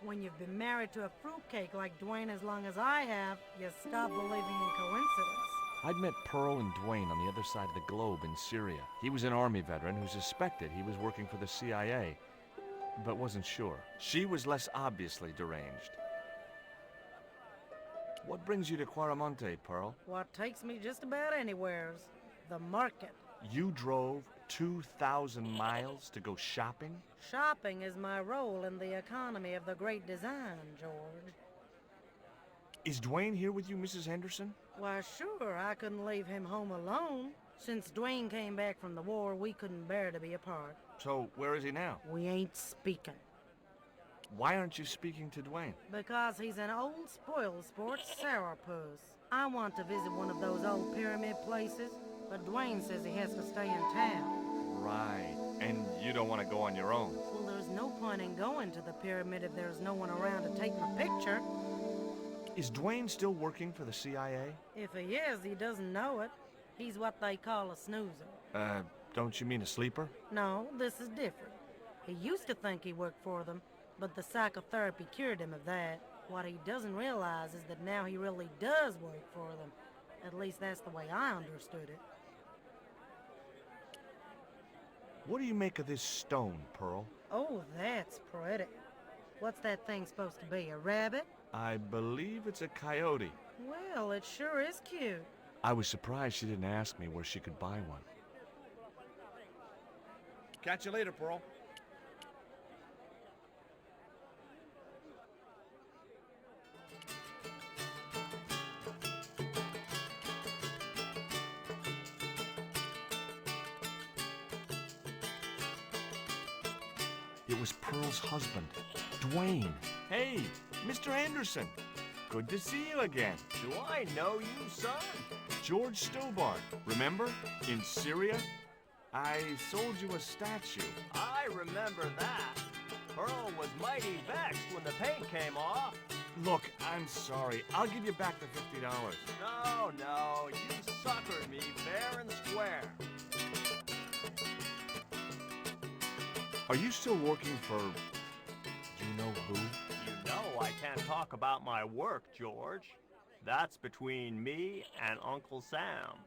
When you've been married to a fruitcake like Dwayne as long as I have, you stop believing in coincidence. I'd met Pearl and Dwayne on the other side of the globe in Syria. He was an Army veteran who suspected he was working for the CIA, but wasn't sure. She was less obviously deranged. What brings you to Quaramonte, Pearl? What takes me just about anywheres? The market. You drove 2,000 miles to go shopping? Shopping is my role in the economy of the Great Design, George. Is Dwayne here with you, Mrs. Henderson? Why, sure, I couldn't leave him home alone. Since Dwayne came back from the war, we couldn't bear to be apart. So, where is he now? We ain't speaking. Why aren't you speaking to Dwayne? Because he's an old spoil sport sourpuss. I want to visit one of those old pyramid places, but Dwayne says he has to stay in town. Right. And you don't want to go on your own? Well, there's no point in going to the pyramid if there's no one around to take my picture. Is Dwayne still working for the CIA? If he is, he doesn't know it. He's what they call a snoozer. Don't you mean a sleeper? No, this is different. He used to think he worked for them, but the psychotherapy cured him of that. What he doesn't realize is that now he really does work for them. At least that's the way I understood it. What do you make of this stone, Pearl? Oh, that's pretty. What's that thing supposed to be, a rabbit? I believe it's a coyote. Well, it sure is cute. I was surprised she didn't ask me where she could buy one. Catch you later, Pearl. It was Pearl's husband, Dwayne. Hey, Mr. Anderson. Good to see you again. Do I know you, son? George Stobart, remember? In Syria? I sold you a statue. I remember that. Pearl was mighty vexed when the paint came off. Look, I'm sorry. I'll give you back the $50. No, you suckered me fair and square. Are you still working for... you know who? You know I can't talk about my work, George. That's between me and Uncle Sam.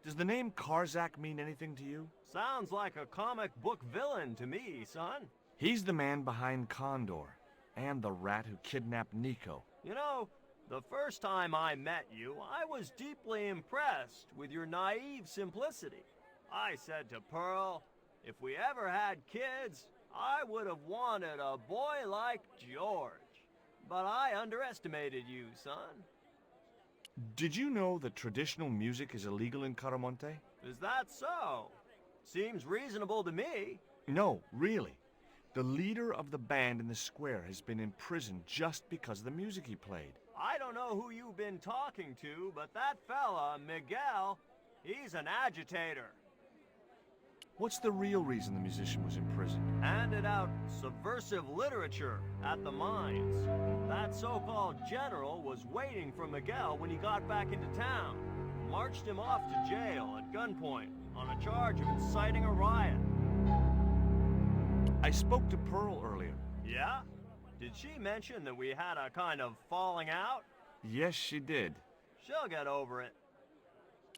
Does the name Karzak mean anything to you? Sounds like a comic book villain to me, son. He's the man behind Condor, and the rat who kidnapped Nico. You know, the first time I met you, I was deeply impressed with your naive simplicity. I said to Pearl, if we ever had kids, I would have wanted a boy like George. But I underestimated you, son. Did you know that traditional music is illegal in Caramonte? Is that so? Seems reasonable to me. No, really. The leader of the band in the square has been in prison just because of the music he played. I don't know who you've been talking to, but that fella, Miguel, he's an agitator. What's the real reason the musician was in prison? Handed out subversive literature at the mines. That so-called general was waiting for Miguel when he got back into town. Marched him off to jail at gunpoint on a charge of inciting a riot. I spoke to Pearl earlier. Yeah? Did she mention that we had a kind of falling out? Yes, she did. She'll get over it.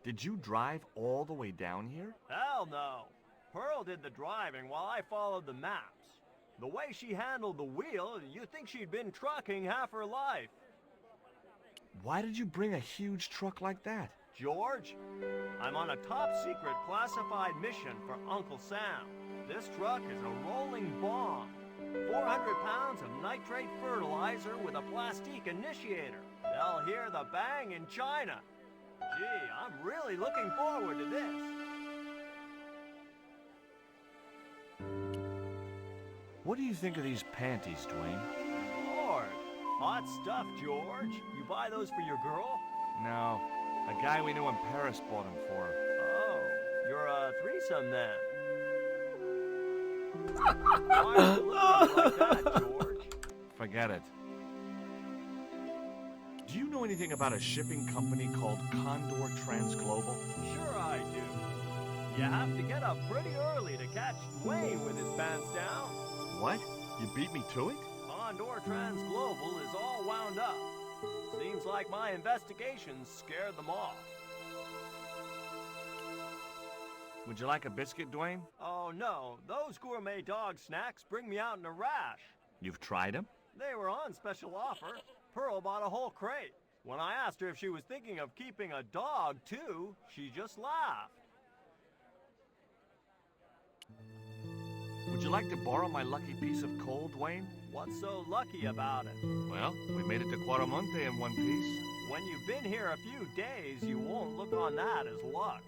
Did you drive all the way down here? Hell no. Pearl did the driving while I followed the maps. The way she handled the wheel, you'd think she'd been trucking half her life. Why did you bring a huge truck like that? George, I'm on a top-secret classified mission for Uncle Sam. This truck is a rolling bomb. 400 pounds of nitrate fertilizer with a plastique initiator. They'll hear the bang in China. Gee, I'm really looking forward to this. What do you think of these panties, Dwayne? Lord, hot stuff, George. You buy those for your girl? No, a guy we knew in Paris bought them for her. Oh, you're a threesome then. Why are you looking like that, George? Forget it. Do you know anything about a shipping company called Condor Transglobal? Sure I do. You have to get up pretty early to catch Dwayne with his pants down. What? You beat me to it? Condor Transglobal is all wound up. Seems like my investigations scared them off. Would you like a biscuit, Dwayne? Oh no, those gourmet dog snacks bring me out in a rash. You've tried them? They were on special offer. Pearl bought a whole crate. When I asked her if she was thinking of keeping a dog too, she just laughed. Would you like to borrow my lucky piece of coal, Dwayne? What's so lucky about it? Well, we made it to Quaramonte in one piece. When you've been here a few days, you won't look on that as luck.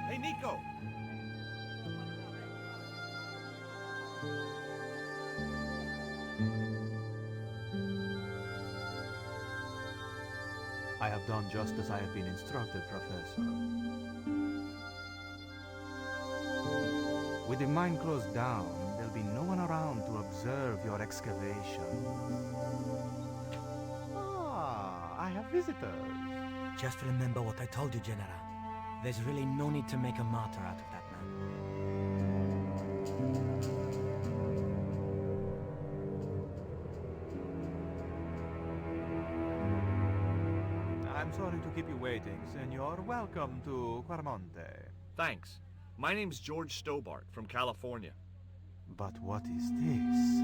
Hey, Nico! I have done just as I have been instructed, Professor. With the mine closed down, there'll be no one around to observe your excavation. Ah, I have visitors. Just remember what I told you, General. There's really no need to make a martyr out of that man. I'm sorry to keep you waiting, Senor. Welcome to Quaramonte. Thanks. My name's George Stobart from California. But what is this?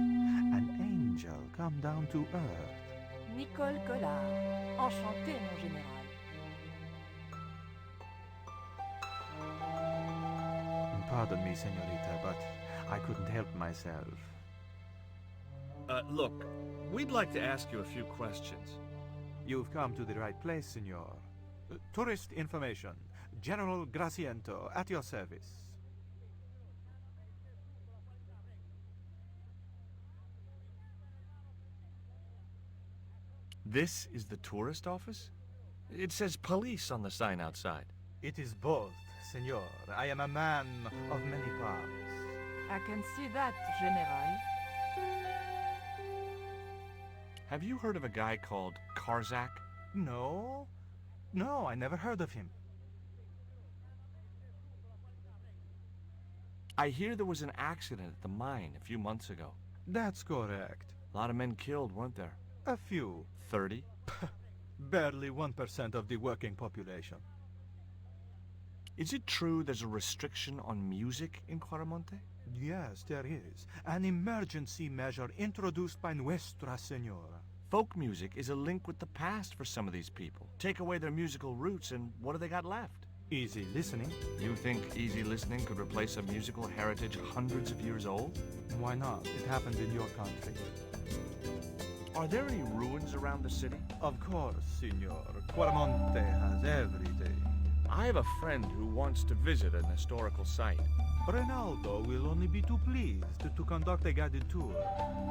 An angel come down to earth. Nicole Collard. Enchanté, mon général. Pardon me, senorita, but I couldn't help myself. Look, we'd like to ask you a few questions. You've come to the right place, senor. Tourist information. General Graciento, at your service. This is the tourist office? It says police on the sign outside. It is both, senor. I am a man of many parts. I can see that, General. Have you heard of a guy called Karzak? No. No, I never heard of him. I hear there was an accident at the mine a few months ago. That's correct. A lot of men killed, weren't there? A few. 30? Barely 1% of the working population. Is it true there's a restriction on music in Quaramonte? Yes, there is. An emergency measure introduced by Nuestra Senora. Folk music is a link with the past for some of these people. Take away their musical roots and what do they got left? Easy listening. You think easy listening could replace a musical heritage hundreds of years old? Why not? It happened in your country. Are there any ruins around the city? Of course, Signor. Quaramonte has everything. I have a friend who wants to visit an historical site. Ronaldo will only be too pleased to conduct a guided tour,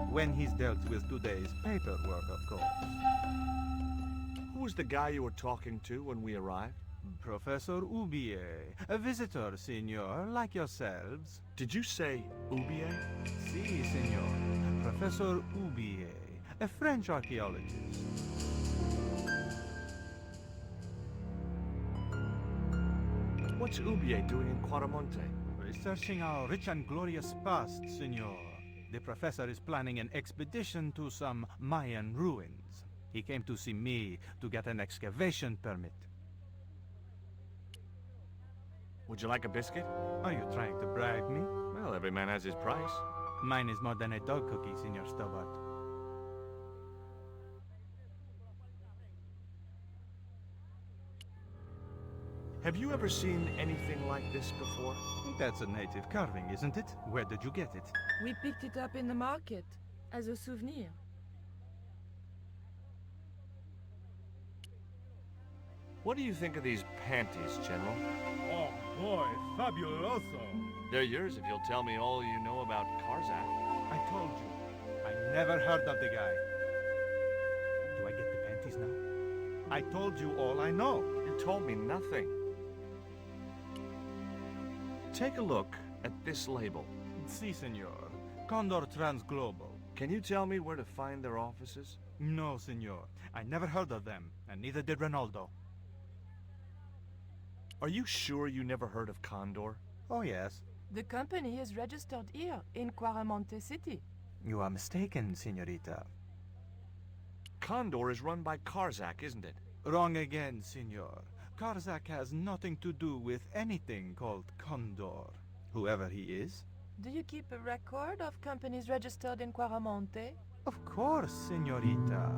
when he's dealt with today's paperwork, of course. Who was the guy you were talking to when we arrived? Professor Oubier, a visitor, Signor, like yourselves. Did you say Oubier? Si, Signor. Professor Oubier, a French archaeologist. What's Oubier doing in Quaramonte? Researching our rich and glorious past, Signor. The professor is planning an expedition to some Mayan ruins. He came to see me to get an excavation permit. Would you like a biscuit? Are you trying to bribe me? Well, every man has his price. Mine is more than a dog cookie, Signor Stobart. Have you ever seen anything like this before? That's a native carving, isn't it? Where did you get it? We picked it up in the market as a souvenir. What do you think of these panties, General? Oh boy, fabuloso! They're yours if you'll tell me all you know about Karzak. I told you. I never heard of the guy. Do I get the panties now? I told you all I know. You told me nothing. Take a look at this label. Si, senor. Condor Transglobal. Can you tell me where to find their offices? No, senor. I never heard of them, and neither did Ronaldo. Are you sure you never heard of Condor? Oh, yes. The company is registered here in Quaramonte City. You are mistaken, senorita. Condor is run by Karzak, isn't it? Wrong again, senor. Karzak has nothing to do with anything called Condor, whoever he is. Do you keep a record of companies registered in Quaramonte? Of course, senorita.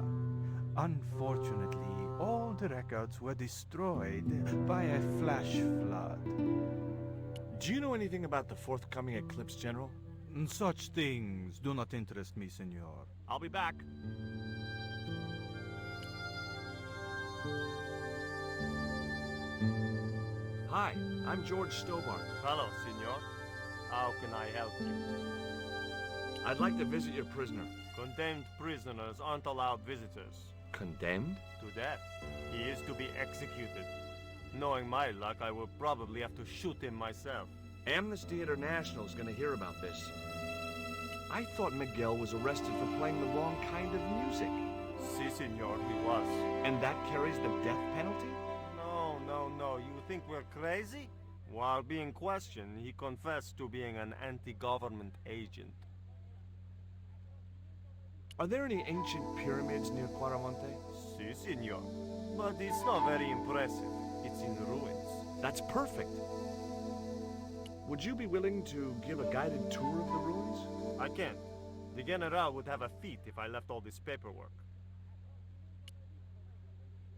Unfortunately, all the records were destroyed by a flash flood. Do you know anything about the forthcoming eclipse, General? Such things do not interest me, senor. I'll be back. Hi, I'm George Stobart. Hello, senor. How can I help you? I'd like to visit your prisoner. Condemned prisoners aren't allowed visitors. Condemned? To death. He is to be executed. Knowing my luck, I will probably have to shoot him myself. Amnesty International is going to hear about this. I thought Miguel was arrested for playing the wrong kind of music. Si, senor, he was. And that carries the death penalty? No. You think we're crazy? While being questioned, he confessed to being an anti-government agent. Are there any ancient pyramids near Quaramonte? Si, senor. But it's not very impressive. It's in ruins. That's perfect. Would you be willing to give a guided tour of the ruins? I can't. The General would have a fit if I left all this paperwork.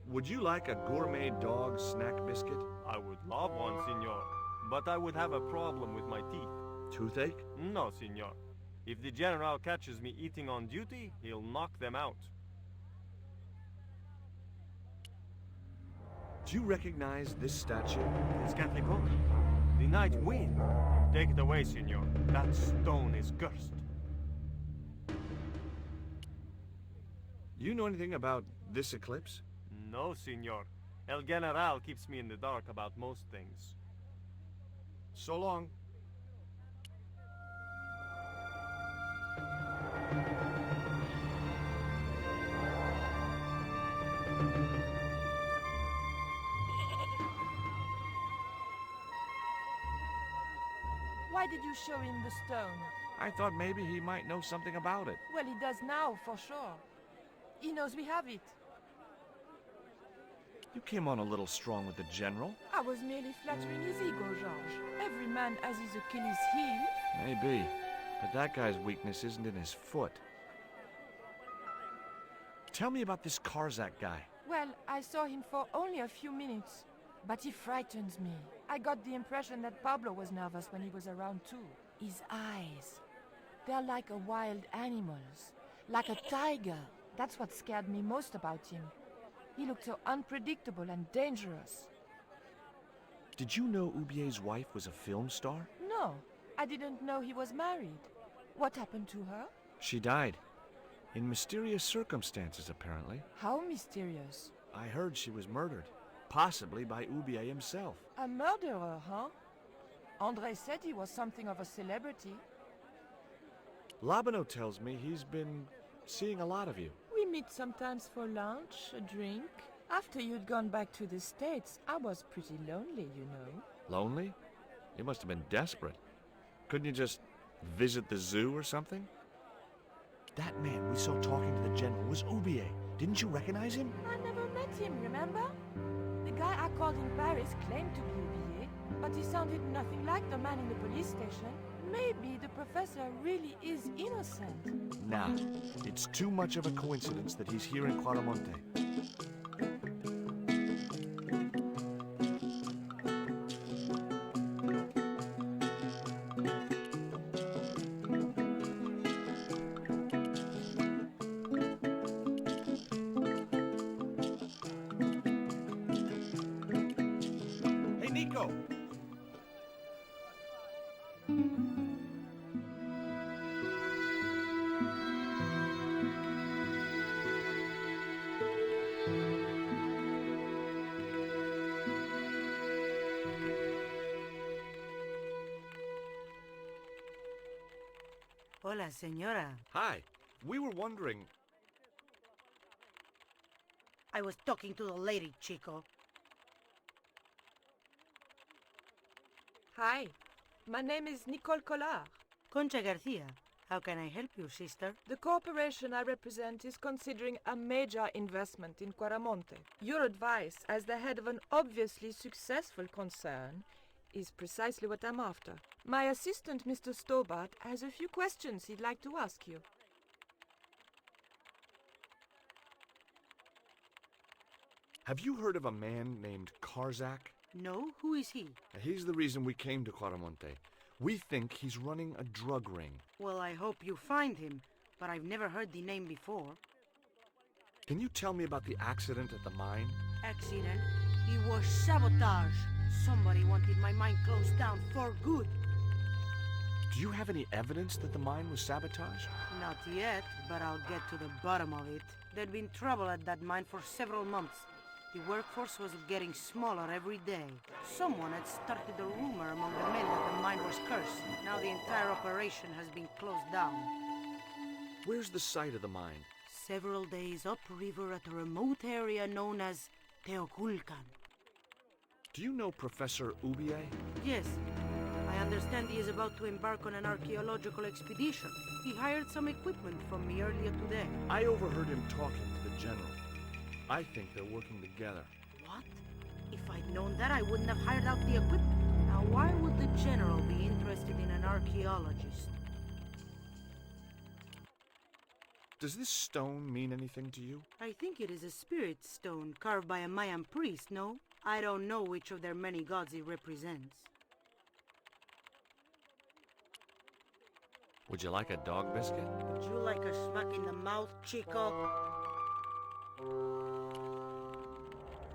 Would you like a gourmet dog snack biscuit? I would love one, senor. But I would have a problem with my teeth. Toothache? No, senor. If the General catches me eating on duty, he'll knock them out. Do you recognize this statue? It's Catholic. The night wind. Take it away, senor. That stone is cursed. You know anything about this eclipse? No, senor. El General keeps me in the dark about most things. So long. Why did you show him the stone? I thought maybe he might know something about it. Well, he does now, for sure. He knows we have it. You came on a little strong with the General. I was merely flattering his ego, Georges. Every man has his Achilles heel. Maybe. But that guy's weakness isn't in his foot. Tell me about this Karzak guy. Well, I saw him for only a few minutes, but he frightens me. I got the impression that Pablo was nervous when he was around too. His eyes, they're like a wild animal's, like a tiger. That's what scared me most about him. He looked so unpredictable and dangerous. Did you know Ubier's wife was a film star? No, I didn't know he was married. What happened to her? She died. In mysterious circumstances, apparently. How mysterious? I heard she was murdered. Possibly by Ubier himself. A murderer, huh? André said he was something of a celebrity. Labano tells me he's been seeing a lot of you. We meet sometimes for lunch, a drink. After you'd gone back to the States, I was pretty lonely, you know. Lonely? You must have been desperate. Couldn't you just visit the zoo or something? That man we saw talking to the General was Ubier. Didn't you recognize him? I never met him, remember? The guy I called in Paris claimed to be Ubier, but he sounded nothing like the man in the police station. Maybe the professor really is innocent. Nah, it's too much of a coincidence that he's here in Claramonte. Hey, Nico! Hola, señora. Hi. We were wondering... I was talking to the lady, Chico. Hi, my name is Nicole Collard. Concha Garcia. How can I help you, sister? The corporation I represent is considering a major investment in Quaramonte. Your advice, as the head of an obviously successful concern, is precisely what I'm after. My assistant, Mr. Stobart, has a few questions he'd like to ask you. Have you heard of a man named Karzak? No? Who is he? He's the reason we came to Claramonte. We think he's running a drug ring. Well, I hope you find him, but I've never heard the name before. Can you tell me about the accident at the mine? Accident? It was sabotage. Somebody wanted my mine closed down for good. Do you have any evidence that the mine was sabotaged? Not yet, but I'll get to the bottom of it. There'd been trouble at that mine for several months. The workforce was getting smaller every day. Someone had started a rumor among the men that the mine was cursed. Now the entire operation has been closed down. Where's the site of the mine? Several days upriver at a remote area known as Teoculcan. Do you know Professor Ubier? Yes. I understand he is about to embark on an archaeological expedition. He hired some equipment from me earlier today. I overheard him talking to the General. I think they're working together. What? If I'd known that, I wouldn't have hired out the equipment. Now, why would the General be interested in an archaeologist? Does this stone mean anything to you? I think it is a spirit stone carved by a Mayan priest, no? I don't know which of their many gods it represents. Would you like a dog biscuit? Would you like a smack in the mouth, Chico?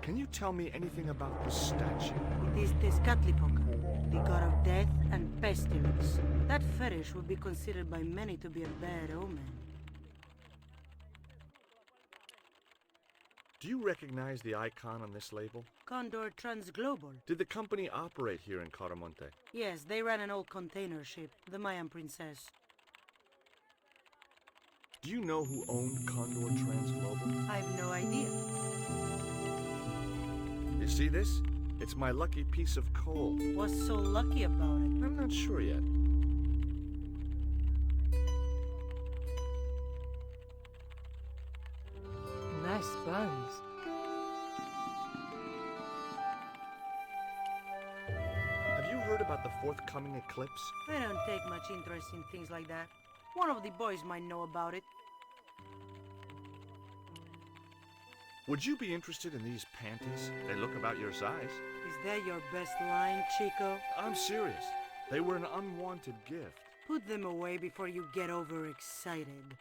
Can you tell me anything about this statue? It is Tezcatlipoca, the god of death and pestilence. That fetish would be considered by many to be a bad omen. Do you recognize the icon on this label? Condor Transglobal. Did the company operate here in Claramonte? Yes, they ran an old container ship, the Mayan Princess. Do you know who owned Condor Transglobal? I've no idea. You see this? It's my lucky piece of coal. What's so lucky about it? I'm not sure yet. Nice buns. Have you heard about the forthcoming eclipse? I don't take much interest in things like that. One of the boys might know about it. Would you be interested in these panties? They look about your size. Is that your best line, Chico? I'm serious. They were an unwanted gift. Put them away before you get overexcited.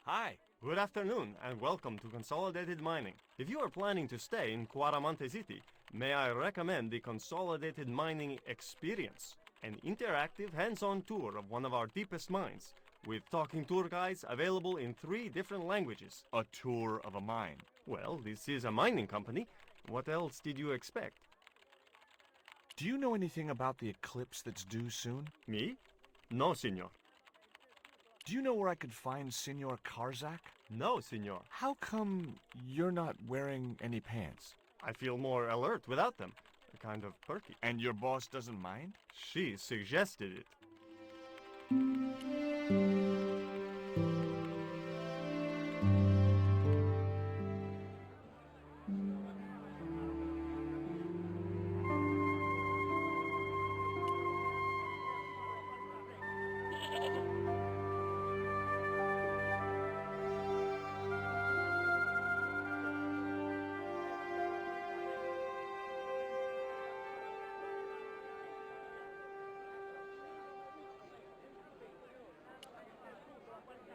Hi, good afternoon, and welcome to Consolidated Mining. If you are planning to stay in Cuaramonte City, may I recommend the Consolidated Mining Experience, an interactive hands-on tour of one of our deepest mines, with talking tour guides available in 3 different languages. A tour of a mine. Well, this is a mining company. What else did you expect? Do you know anything about the eclipse that's due soon? Me? No, senor. Do you know where I could find Senor Karzak? No, senor. How come you're not wearing any pants? I feel more alert without them. Kind of perky. And your boss doesn't mind? She suggested it.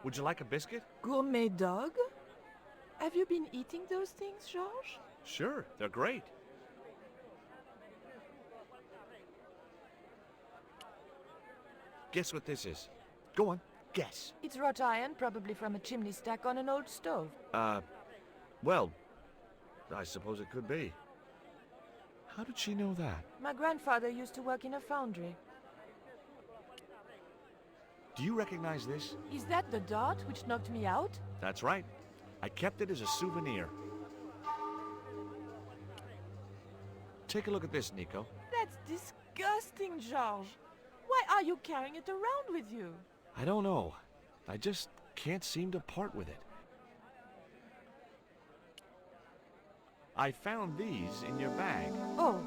Would you like a biscuit? Gourmet dog? Have you been eating those things, George? Sure, they're great. Guess what this is? Go on, guess. It's wrought iron, probably from a chimney stack on an old stove. Well, I suppose it could be. How did she know that? My grandfather used to work in a foundry. Do you recognize this? Is that the dart which knocked me out? That's right. I kept it as a souvenir. Take a look at this, Nico. That's disgusting, George. Why are you carrying it around with you? I don't know. I just can't seem to part with it. I found these in your bag. Oh,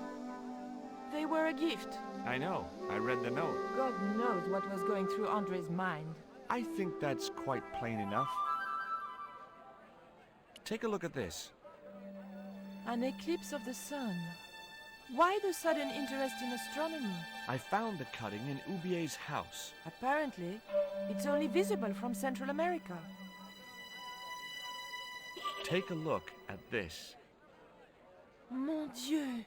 they were a gift. I know. I read the note. God knows what was going through Andre's mind. I think that's quite plain enough. Take a look at this. An eclipse of the sun. Why the sudden interest in astronomy? I found the cutting in Ubier's house. Apparently, it's only visible from Central America. Take a look at this. Mon Dieu!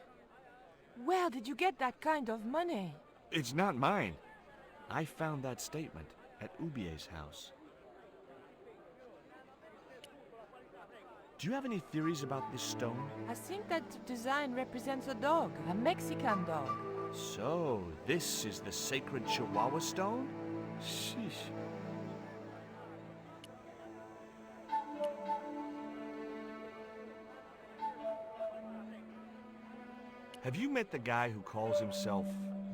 Where did you get that kind of money? It's not mine. I found that statement at Ubier's house. Do you have any theories about this stone? I think that design represents a dog, a Mexican dog. So, this is the sacred Chihuahua stone? Sheesh. Have you met the guy who calls himself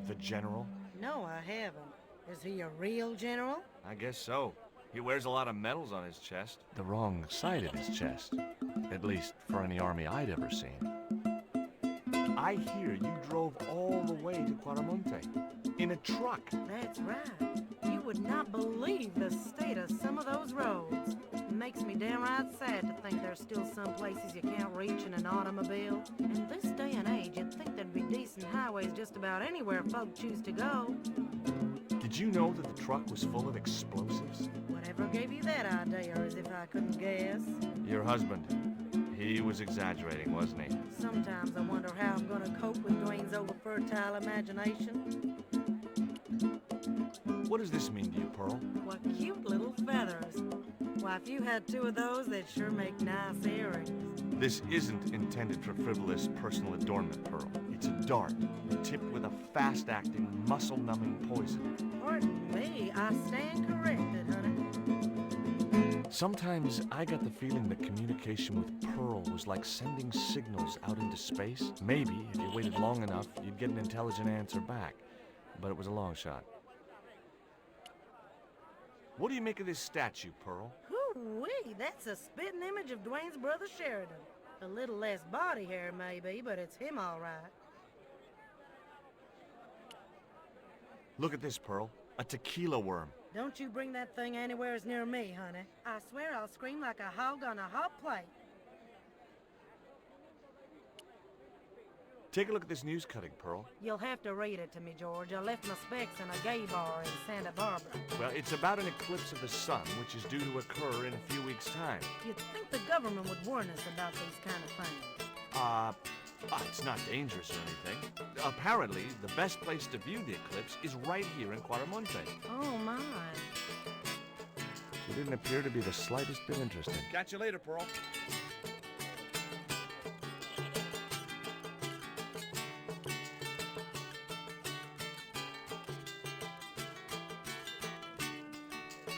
the General? No, I haven't. Is he a real general? I guess so. He wears a lot of medals on his chest. The wrong side of his chest. At least for any army I'd ever seen. I hear you drove all the way to Cuaramonte. In a truck. That's right. You would not believe the state of some of those roads. It makes me downright sad to think there's still some places you can't reach in an automobile. In this day and age, you'd think there'd be decent highways just about anywhere folk choose to go. Did you know that the truck was full of explosives? Whatever gave you that idea, as if I couldn't guess? Your husband. He was exaggerating, wasn't he? Sometimes I wonder how I'm gonna cope with Dwayne's over-fertile imagination. What does this mean to you, Pearl? What cute little feathers. Why, if you had 2 of those, they'd sure make nice earrings. This isn't intended for frivolous personal adornment, Pearl. It's a dart, tipped with a fast-acting, muscle-numbing poison. Pardon me, I stand corrected, honey. Sometimes I got the feeling that communication with Pearl was like sending signals out into space. Maybe, if you waited long enough, you'd get an intelligent answer back. But it was a long shot. What do you make of this statue, Pearl? Whoo-wee, that's a spitting image of Dwayne's brother Sheridan. A little less body hair, maybe, but it's him all right. Look at this, Pearl. A tequila worm. Don't you bring that thing anywhere as near me, honey. I swear I'll scream like a hog on a hot plate. Take a look at this news cutting, Pearl. You'll have to read it to me, George. I left my specs in a gay bar in Santa Barbara. Well, it's about an eclipse of the sun, which is due to occur in a few weeks' time. You'd think the government would warn us about these kind of things. It's not dangerous or anything. Apparently, the best place to view the eclipse is right here in Quaramonte. Oh, my. She didn't appear to be the slightest bit interested. Catch you later, Pearl.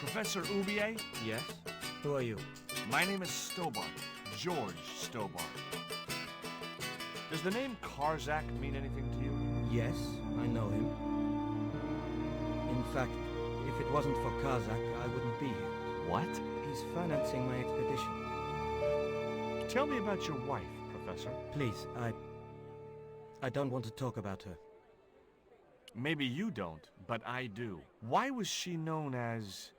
Professor Oubier? Yes? Who are you? My name is Stobart. George Stobart. Does the name Karzak mean anything to you? Yes, I know him. In fact, if it wasn't for Kazak, I wouldn't be here. What? He's financing my expedition. Tell me about your wife, Professor. Please, I don't want to talk about her. Maybe you don't, but I do. Why was she known as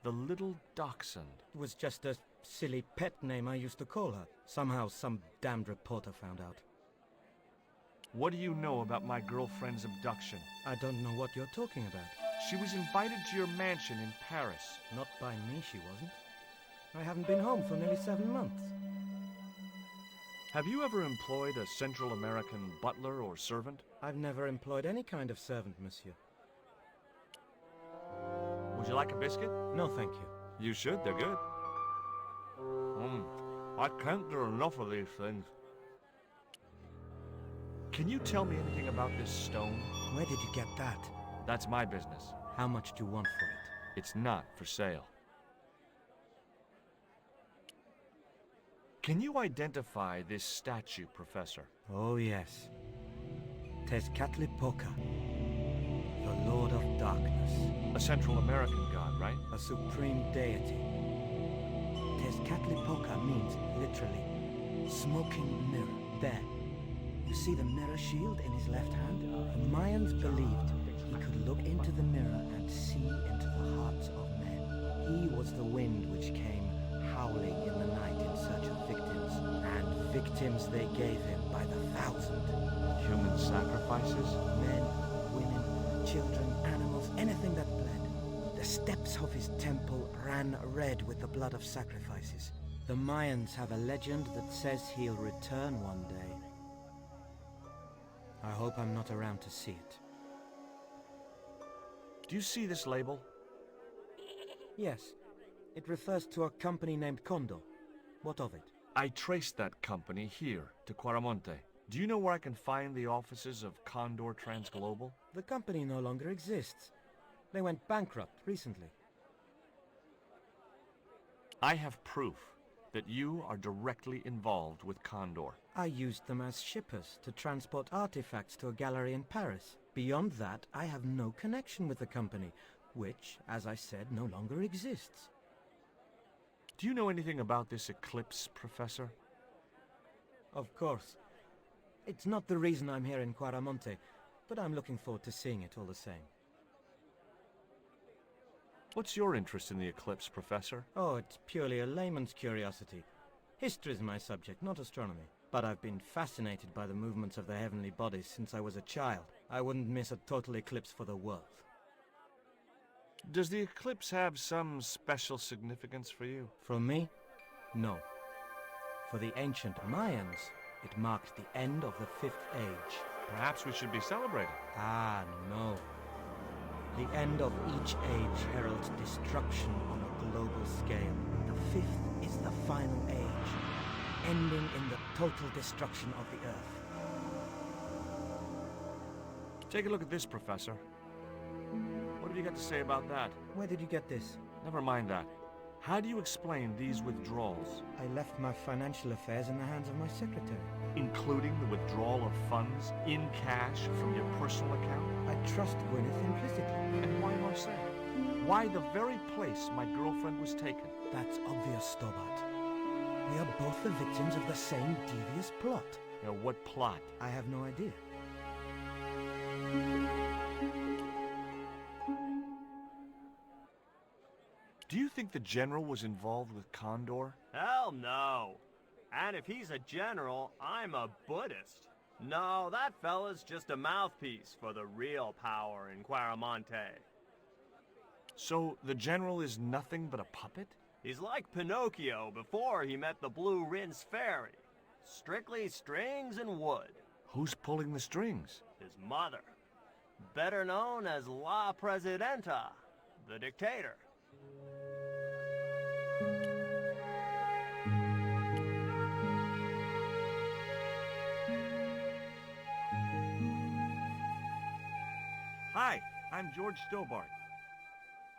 the Little Dachshund? It was just a silly pet name I used to call her. Somehow some damned reporter found out. What do you know about my girlfriend's abduction? I don't know what you're talking about. She was invited to your mansion in Paris. Not by me, she wasn't. I haven't been home for nearly 7 months. Have you ever employed a Central American butler or servant? I've never employed any kind of servant, monsieur. Would you like a biscuit? No, thank you. You should, they're good. I can't do enough of these things. Can you tell me anything about this stone? Where did you get that? That's my business. How much do you want for it? It's not for sale. Can you identify this statue, Professor? Oh, yes. Tezcatlipoca, the Lord of Darkness. A Central American god, right? A supreme deity. Tezcatlipoca means, literally, smoking mirror. There. You see the mirror shield in his left hand? The Mayans believed he could look into the mirror and see into the hearts of men. He was the wind which came howling in the night in search of victims. And victims they gave him by the thousand. Human sacrifices? Men, women, children, animals, anything that bled. The steps of his temple ran red with the blood of sacrifices. The Mayans have a legend that says he'll return one day. I hope I'm not around to see it. Do you see this label? Yes. It refers to a company named Condor. What of it? I traced that company here, to Quaramonte. Do you know where I can find the offices of Condor Transglobal? The company no longer exists. They went bankrupt recently. I have proof that you are directly involved with Condor. I used them as shippers to transport artifacts to a gallery in Paris. Beyond that, I have no connection with the company, which, as I said, no longer exists. Do you know anything about this eclipse, Professor? Of course. It's not the reason I'm here in Quaramonte, but I'm looking forward to seeing it all the same. What's your interest in the eclipse, Professor? Oh, it's purely a layman's curiosity. History's my subject, not astronomy. But I've been fascinated by the movements of the heavenly bodies since I was a child. I wouldn't miss a total eclipse for the world. Does the eclipse have some special significance for you? For me? No. For the ancient Mayans, it marked the end of the Fifth Age. Perhaps we should be celebrating. Ah, no. The end of each age heralds destruction on a global scale. The fifth is the final age, ending in the total destruction of the Earth. Take a look at this, Professor. What have you got to say about that? Where did you get this? Never mind that. How do you explain these withdrawals? I left my financial affairs in the hands of my secretary. Including the withdrawal of funds in cash from your personal account? I trust Gwyneth implicitly. And why Marseille? Why the very place my girlfriend was taken? That's obvious, Stobart. We are both the victims of the same devious plot. What plot? I have no idea. Do you think the General was involved with Condor? Hell no. And if he's a general, I'm a Buddhist. No, that fella's just a mouthpiece for the real power in Quaramonte. So the General is nothing but a puppet? He's like Pinocchio before he met the Blue Rinse Fairy. Strictly strings and wood. Who's pulling the strings? His mother. Better known as La Presidenta, the dictator. Hi, I'm George Stobart.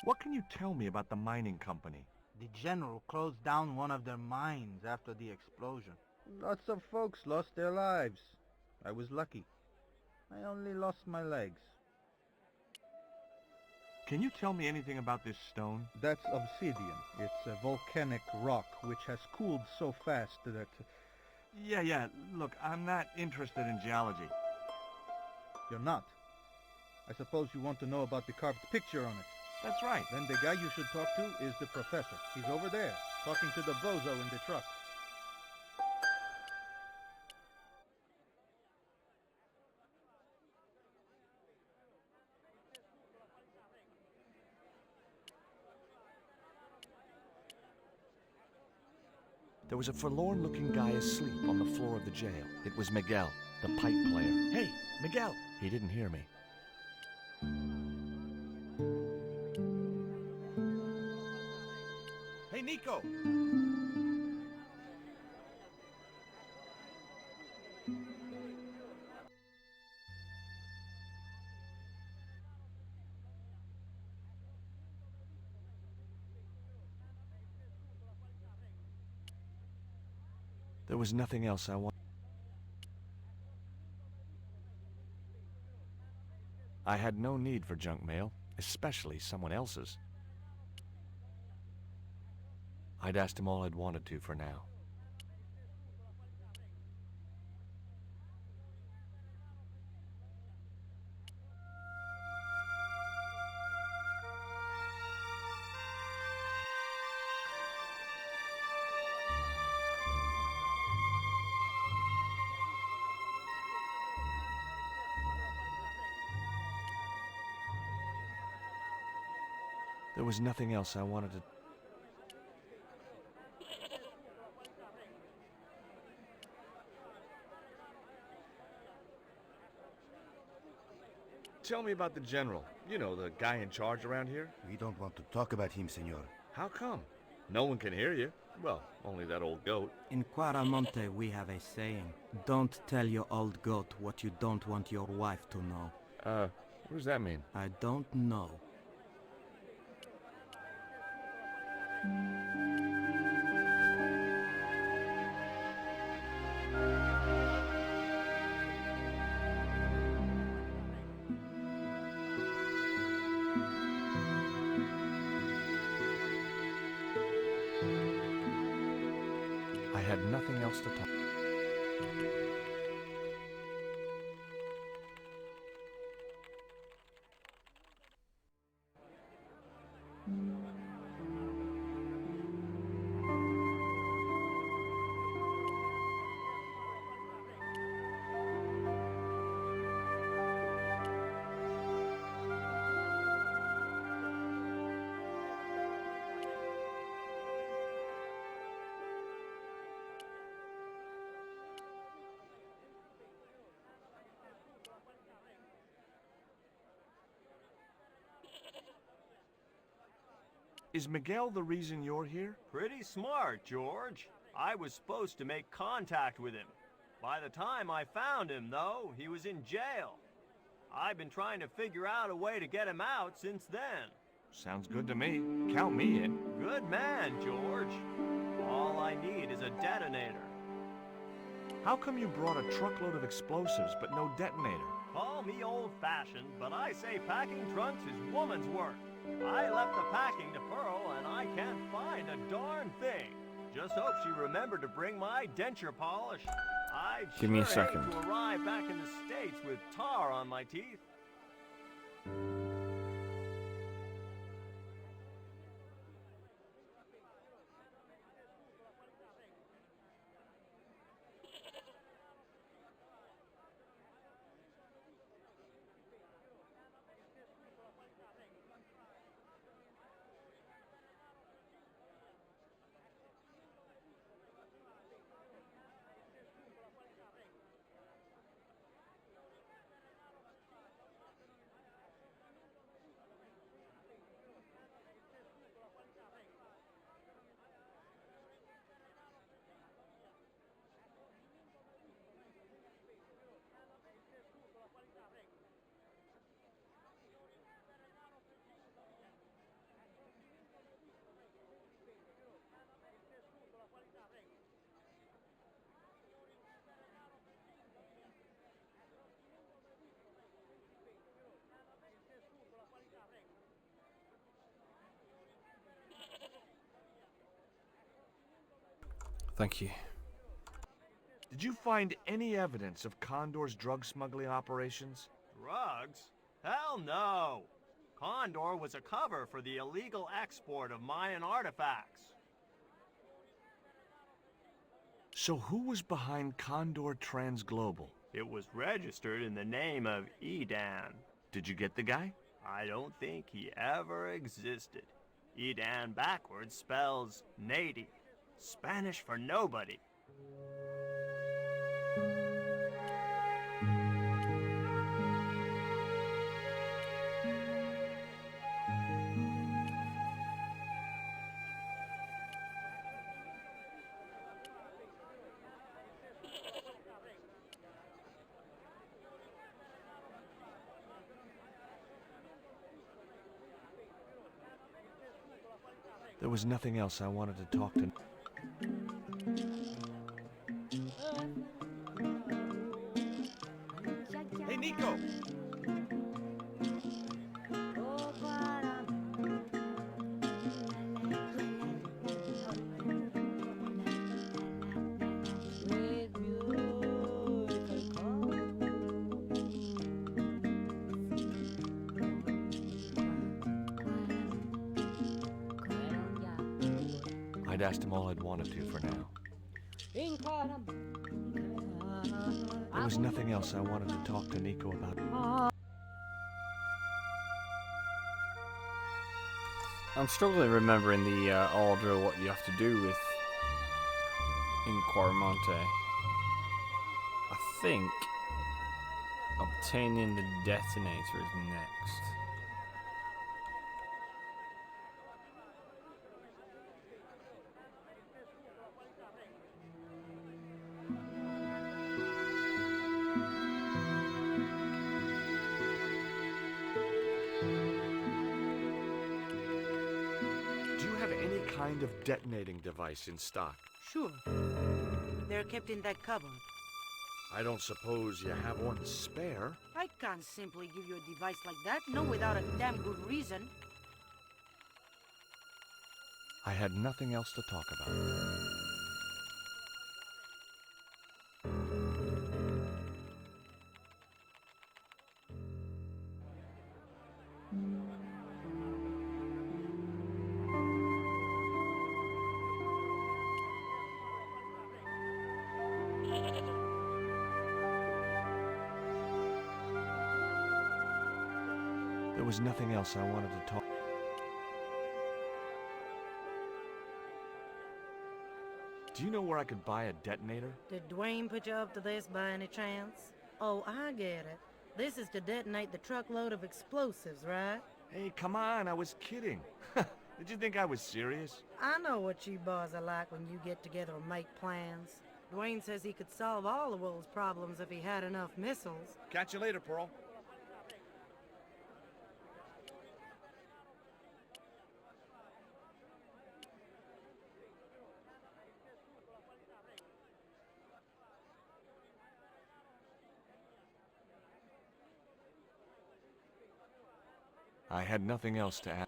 What can you tell me about the mining company? The General closed down one of their mines after the explosion. Lots of folks lost their lives. I was lucky. I only lost my legs. Can you tell me anything about this stone? That's obsidian. It's a volcanic rock which has cooled so fast that... Yeah, look, I'm not interested in geology. You're not? I suppose you want to know about the carved picture on it. That's right. Then the guy you should talk to is the professor. He's over there, talking to the bozo in the truck. There was a forlorn-looking guy asleep on the floor of the jail. It was Miguel, the pipe player. Hey, Miguel! He didn't hear me. Hey, Nico! There was nothing else I wanted. I had no need for junk mail, especially someone else's. I'd asked him all I'd wanted to for now. There was nothing else I wanted to... Tell me about the General. You know, the guy in charge around here. We don't want to talk about him, senor. How come? No one can hear you. Well, only that old goat. In Quaramonte we have a saying. Don't tell your old goat what you don't want your wife to know. What does that mean? I don't know. I had nothing else to talk. Is Miguel the reason you're here? Pretty smart, George. I was supposed to make contact with him. By the time I found him, though, he was in jail. I've been trying to figure out a way to get him out since then. Sounds good to me. Count me in. Good man, George. All I need is a detonator. How come you brought a truckload of explosives but no detonator? Call me old-fashioned, but I say packing trunks is woman's work. I left the packing to Pearl, and I can't find a darn thing. Just hope she remembered to bring my denture polish. I'd Give me a sure hate second. to arrive back in the States with tar on my teeth. Thank you. Did you find any evidence of Condor's drug smuggling operations? Drugs? Hell no! Condor was a cover for the illegal export of Mayan artifacts. So who was behind Condor Transglobal? It was registered in the name of Edan. Did you get the guy? I don't think he ever existed. Edan backwards spells Nady, Spanish for nobody. There was nothing else I wanted to talk to. Hey, Nico! I'd asked him all I'd wanted to for now. There was nothing else I wanted to talk to Nico about. I'm struggling remembering the order of what you have to do with in Quarmonte. I think obtaining the detonator is next. Do you have any kind of detonating device in stock? Sure. They're kept in that cupboard. I don't suppose you have one spare? I can't simply give you a device like that, no without a damn good reason. I had nothing else to talk about. There was nothing else I wanted to talk. Do you know where I could buy a detonator? Did Dwayne put you up to this by any chance? Oh, I get it. This is to detonate the truckload of explosives, right? Hey, come on, I was kidding. Did you think I was serious? I know what you boys are like when you get together and make plans. Dwayne says he could solve all the world's problems if he had enough missiles. Catch you later, Pearl. I had nothing else to add.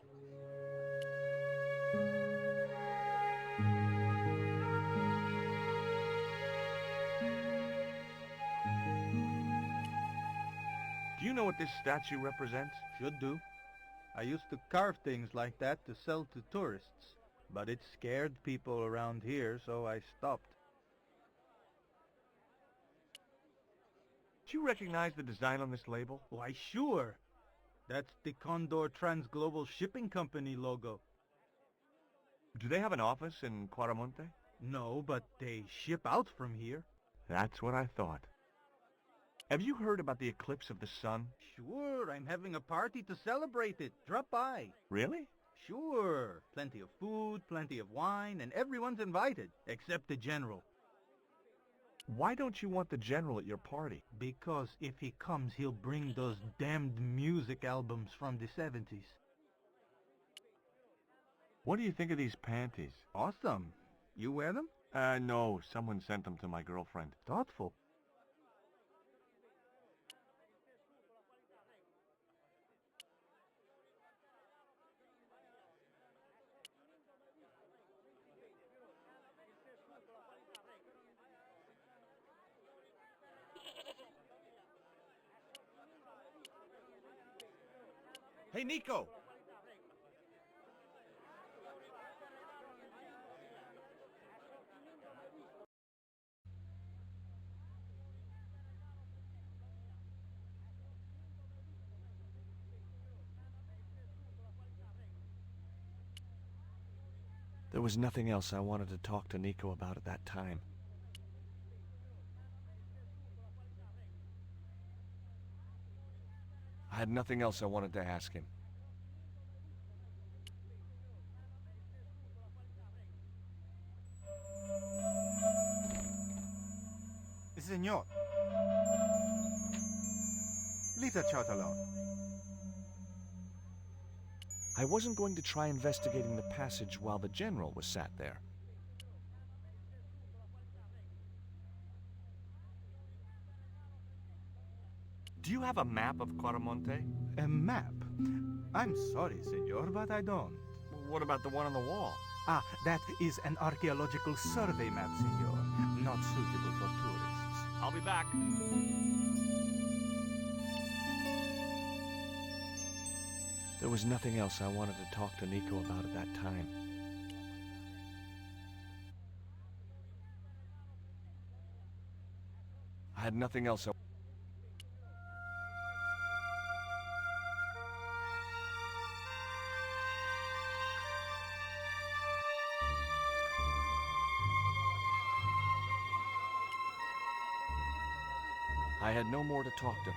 Do you know what this statue represents? Should do. I used to carve things like that to sell to tourists, but it scared people around here, so I stopped. Do you recognize the design on this label? Why, sure. That's the Condor Transglobal Shipping Company logo. Do they have an office in Quaramonte? No, but they ship out from here. That's what I thought. Have you heard about the eclipse of the sun? Sure, I'm having a party to celebrate it. Drop by. Really? Sure. Plenty of food, plenty of wine, and everyone's invited, except the general. Why don't you want the general at your party? Because if he comes, he'll bring those damned music albums from the 70s. What do you think of these panties? Awesome. You wear them? No. Someone sent them to my girlfriend. Thoughtful. Hey, Nico! There was nothing else I wanted to talk to Nico about at that time. I had nothing else I wanted to ask him. Senor. Leave the child alone. I wasn't going to try investigating the passage while the general was sat there. Do you have a map of Quaramonte? A map? I'm sorry, senor, but I don't. What about the one on the wall? Ah, that is an archaeological survey map, senor. Not suitable for tourists. I'll be back. There was nothing else I wanted to talk to Nico about at that time. I had nothing else I had no more to talk to.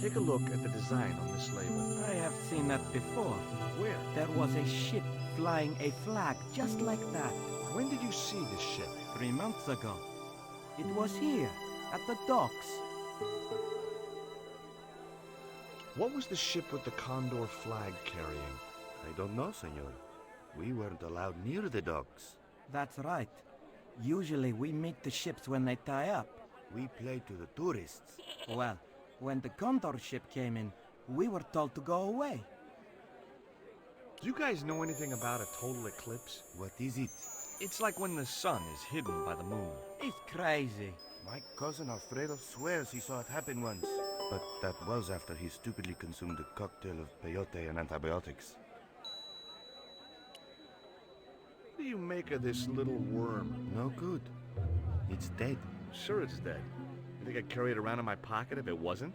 Take a look at the design on this label. I have seen that before. Where? There was a ship flying a flag just like that. When did you see this ship? 3 months ago. It was here, at the docks. What was the ship with the Condor flag carrying? I don't know, senor. We weren't allowed near the docks. That's right. Usually we meet the ships when they tie up. We play to the tourists. Well, when the Condor ship came in, we were told to go away. Do you guys know anything about a total eclipse? What is it? It's like when the sun is hidden by the moon. It's crazy. My cousin Alfredo swears he saw it happen once. But that was after he stupidly consumed a cocktail of peyote and antibiotics. What do you make of this little worm? No good. It's dead. Sure it's dead. You think I'd carry it around in my pocket if it wasn't?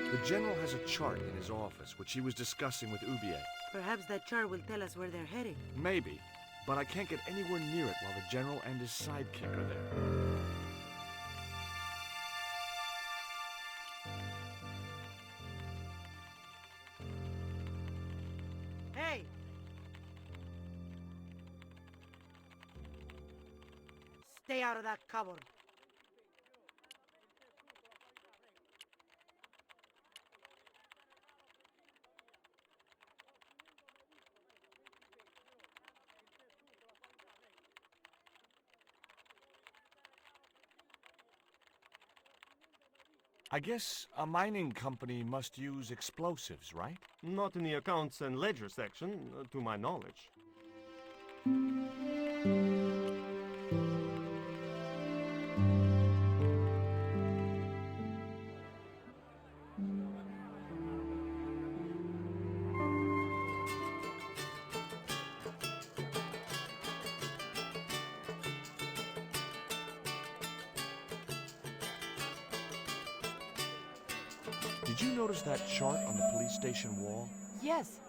The general has a chart in his office, which he was discussing with Ubier. Perhaps that chart will tell us where they're heading. Maybe, but I can't get anywhere near it while the general and his sidekick are there. Hey! Stay out of that cupboard. I guess a mining company must use explosives, right? Not in the accounts and ledger section, to my knowledge. Did you notice that chart on the police station wall? Yes,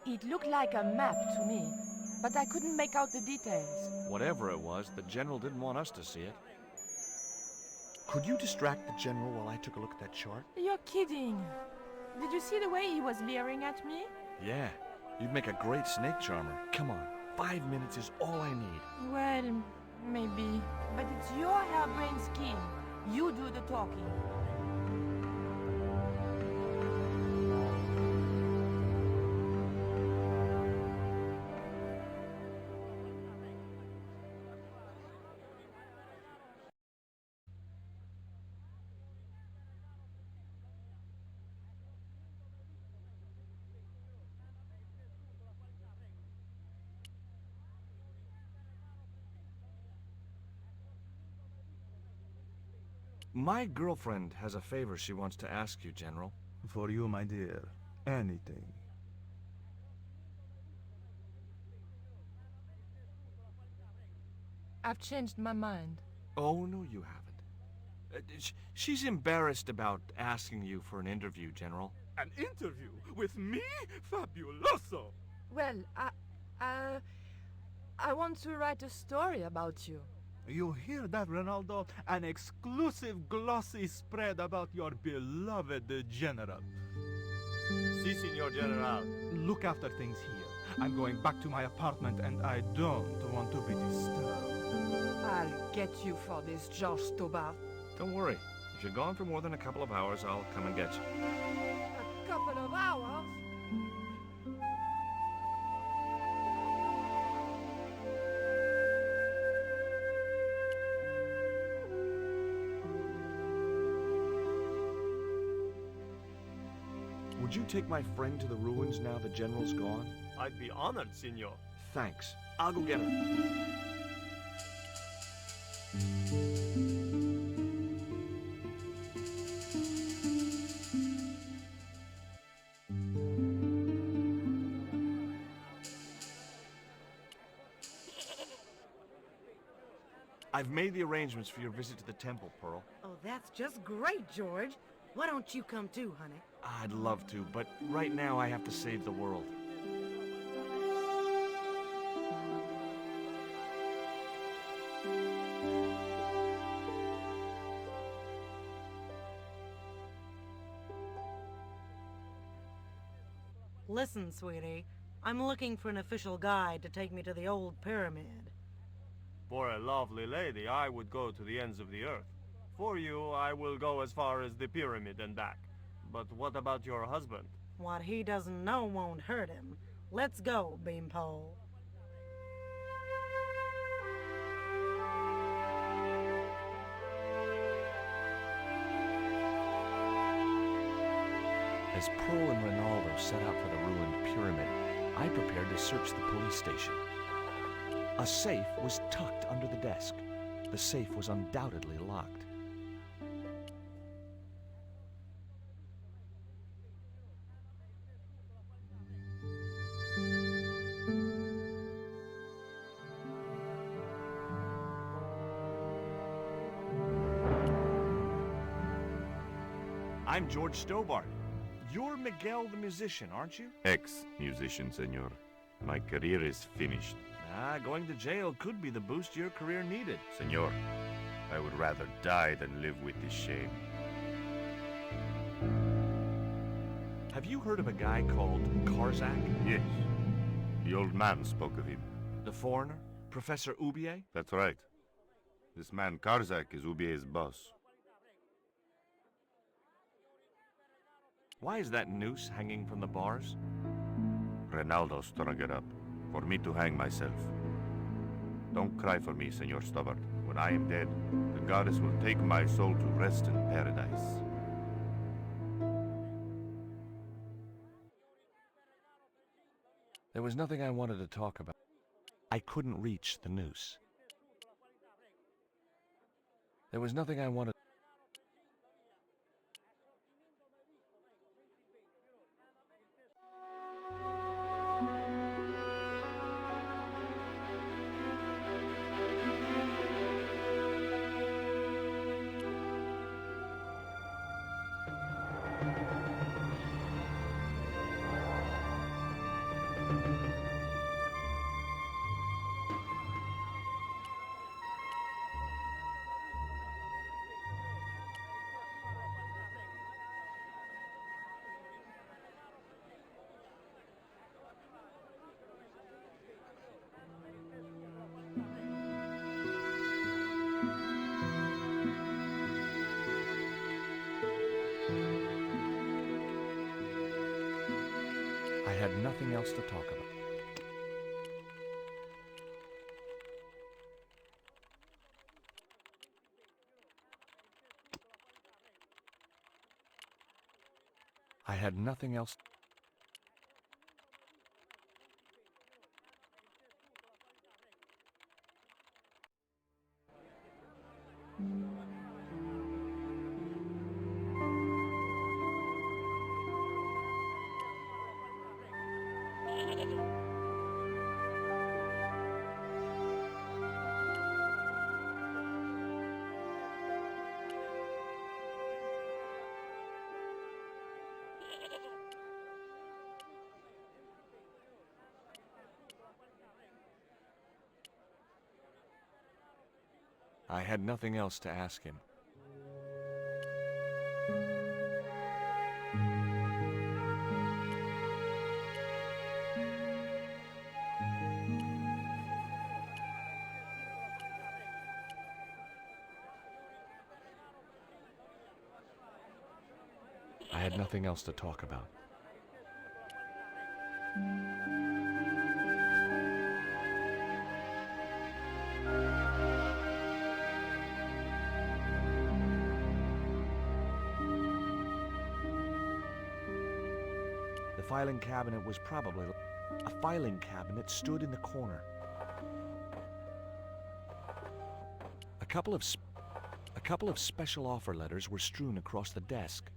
it looked like a map to me, but I couldn't make out the details. Whatever it was, the general didn't want us to see it. Could you distract the general while I took a look at that chart? You're kidding. Did you see the way he was leering at me? Yeah, you'd make a great snake charmer. Come on, 5 minutes is all I need. Well, maybe. But it's your harebrained scheme. You do the talking. My girlfriend has a favor she wants to ask you, General. For you, my dear. Anything. I've changed my mind. Oh, no, you haven't. She's embarrassed about asking you for an interview, General. An interview with me? Fabuloso! Well, I want to write a story about you. You hear that, Ronaldo? An exclusive glossy spread about your beloved general. Si, Signor General. Look after things here. I'm going back to my apartment and I don't want to be disturbed. I'll get you for this, George Stobart. Don't worry. If you're gone for more than a couple of hours, I'll come and get you. A couple of hours? Would you take my friend to the ruins now the general's gone? I'd be honored, Signor. Thanks. I'll go get her. I've made the arrangements for your visit to the temple, Pearl. Oh, that's just great, George. Why don't you come too, honey? I'd love to, but right now I have to save the world. Listen, sweetie. I'm looking for an official guide to take me to the old pyramid. For a lovely lady, I would go to the ends of the earth. For you, I will go as far as the pyramid and back. But what about your husband? What he doesn't know won't hurt him. Let's go, Beanpole. As Pearl and Ronaldo set out for the ruined pyramid, I prepared to search the police station. A safe was tucked under the desk. The safe was undoubtedly locked. I'm George Stobart. You're Miguel the musician, aren't you? Ex-musician, senor. My career is finished. Ah, going to jail could be the boost your career needed. Senor, I would rather die than live with this shame. Have you heard of a guy called Karzak? Yes. The old man spoke of him. The foreigner? Professor Oubier? That's right. This man Karzak is Ubier's boss. Why is that noose hanging from the bars? Ronaldo strung it up, for me to hang myself. Don't cry for me, Senor Stobbart. When I am dead, the goddess will take my soul to rest in paradise. There was nothing I wanted to talk about. I couldn't reach the noose. There was nothing I wanted. I had nothing else to talk about. I had nothing else. I had nothing else to ask him. I had nothing else to talk about. The filing cabinet was probably... A filing cabinet stood in the corner. A couple of special offer letters were strewn across the desk.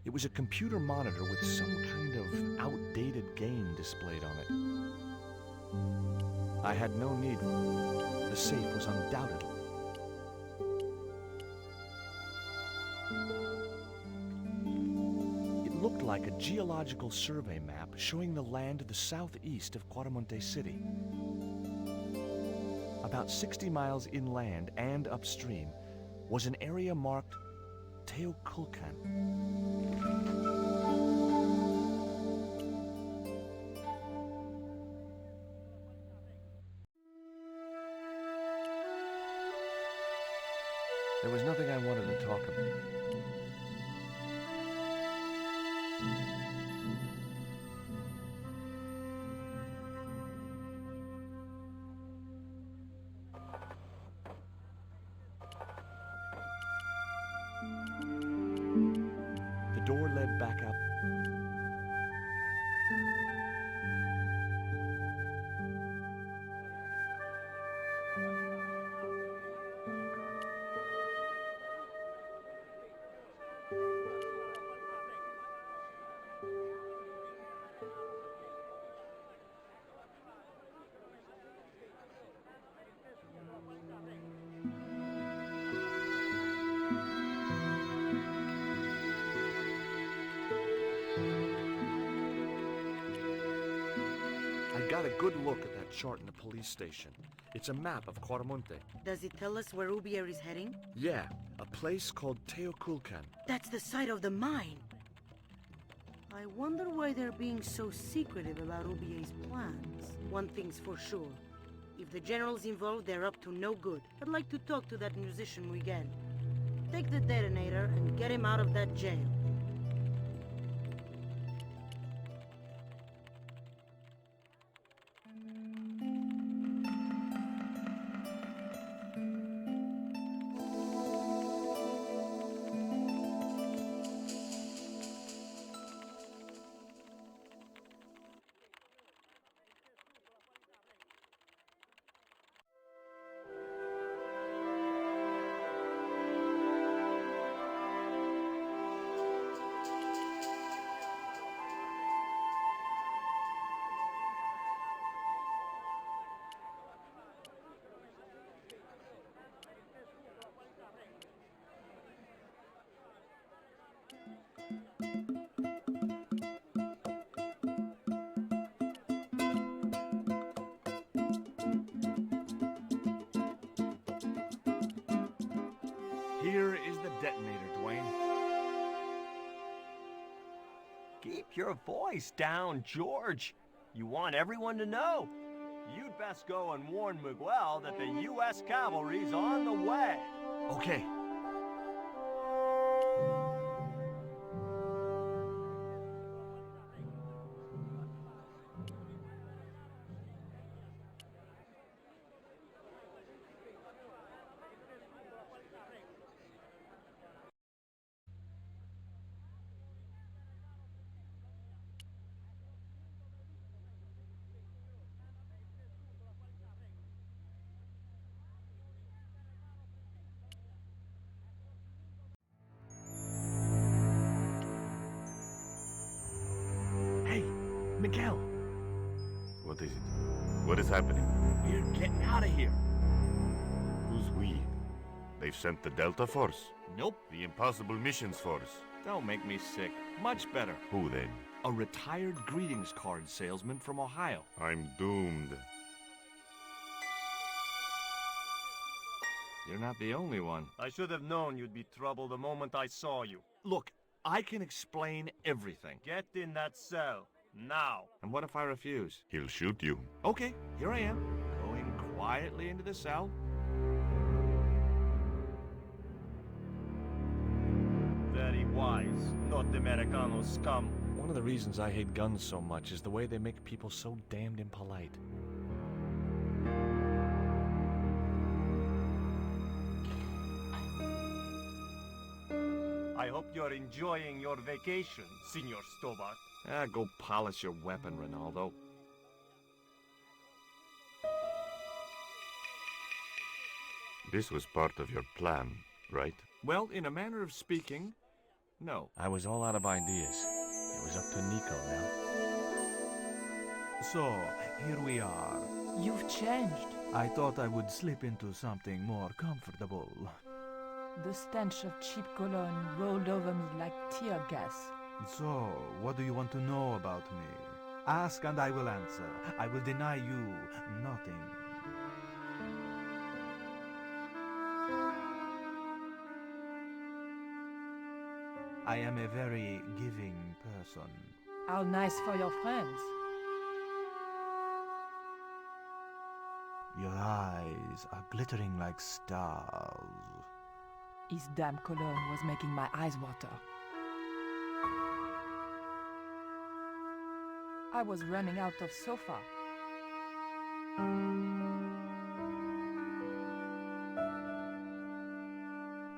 It was a computer monitor with some kind of outdated game displayed on it. I had no need. The safe was undoubtedly. It looked like a geological survey map showing the land to the southeast of Cuaramonte City. About 60 miles inland and upstream was an area marked Teoculcan. There was nothing I wanted to talk about. The door led back out. a good look at that chart in the police station. It's a map of Quaramonte. Does it tell us where Ubier is heading? Yeah, a place called Teoculcan. That's the site of the mine. I wonder why they're being so secretive about Ubier's plans. One thing's for sure. If the general's involved, they're up to no good. I'd like to talk to that musician Miguel. Take the detonator and get him out of that jail. Here is the detonator, Dwayne. Keep your voice down, George. You want everyone to know. You'd best go and warn Miguel that the U.S. cavalry's on the way. Okay. Miguel! What is it? What is happening? We're getting out of here. Who's we? They've sent the Delta Force? Nope. The Impossible Missions Force? Don't make me sick. Much better. Who then? A retired greetings card salesman from Ohio. I'm doomed. You're not the only one. I should have known you'd be trouble the moment I saw you. Look, I can explain everything. Get in that cell. Now. And what if I refuse? He'll shoot you. Okay, here I am, going quietly into the cell. Very wise, not Americano scum. One of the reasons I hate guns so much is the way they make people so damned impolite. I hope you're enjoying your vacation, Senor Stobart. Go polish your weapon, Ronaldo. This was part of your plan, right? Well, in a manner of speaking, no. I was all out of ideas. It was up to Nico now. So, here we are. You've changed. I thought I would slip into something more comfortable. The stench of cheap cologne rolled over me like tear gas. So, what do you want to know about me? Ask and I will answer. I will deny you nothing. I am a very giving person. How nice for your friends. Your eyes are glittering like stars. His damn cologne was making my eyes water. I was running out of sofa.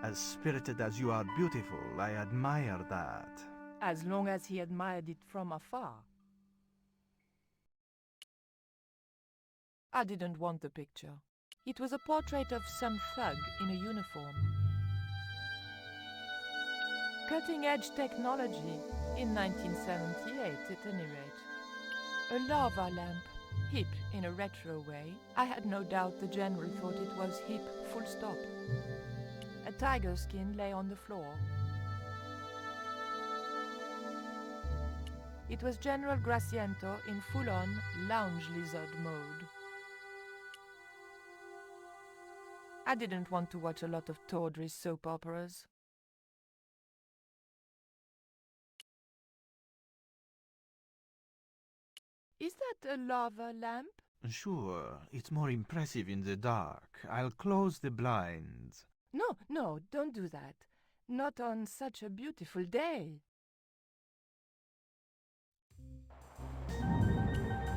As spirited as you are beautiful, I admire that. As long as he admired it from afar. I didn't want the picture. It was a portrait of some thug in a uniform. Cutting-edge technology in 1978, at any rate. A lava lamp, hip in a retro way. I had no doubt the general thought it was hip, full stop. A tiger skin lay on the floor. It was General Graciento in full-on lounge lizard mode. I didn't want to watch a lot of tawdry soap operas. Is that a lava lamp? Sure, it's more impressive in the dark. I'll close the blinds. No, don't do that. Not on such a beautiful day.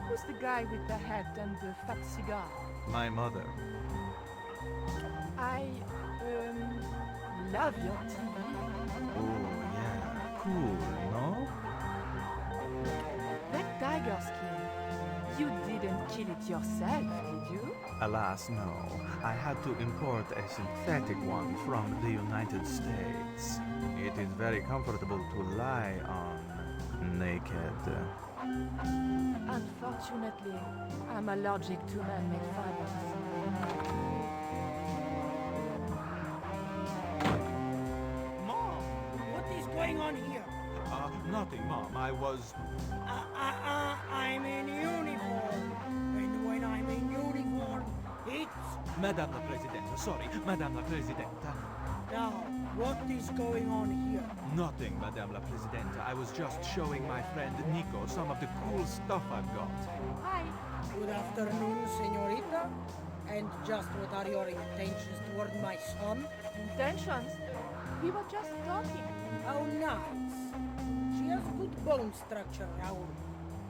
Who's the guy with the hat and the fat cigar? My mother. I, love your TV. Oh, yeah. Cool, no? That tiger skin, you didn't kill it yourself, did you? Alas, no. I had to import a synthetic one from the United States. It is very comfortable to lie on naked. Unfortunately, I'm allergic to man-made fibers. Mom, what is going on here? Nothing, Mom. I was... I'm in uniform. And when I'm in uniform, it's... Madame la Presidente, sorry, Madame la Presidente. Now, what is going on here? Nothing, Madame la Presidente. I was just showing my friend Nico some of the cool stuff I've got. Hi. Good afternoon, señorita. And just what are your intentions toward my son? Intentions? We were just talking. How nice. She has good bone structure, Raoul.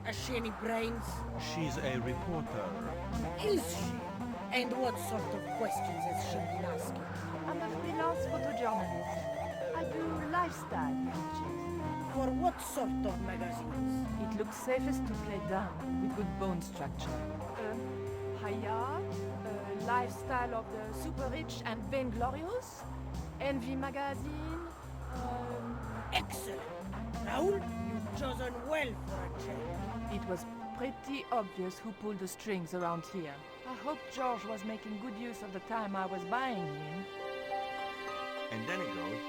Has she any brains? She's a reporter. Is she? And what sort of questions has she been asking? I'm a freelance photojournalist. I do lifestyle images. For what sort of magazines? It looks safest to play dumb with good bone structure. Hayat, lifestyle of the super rich and vainglorious, Envy magazine. Excellent. Raoul, you've chosen well for a change. It was pretty obvious who pulled the strings around here. I hope George was making good use of the time I was buying him. And then it goes.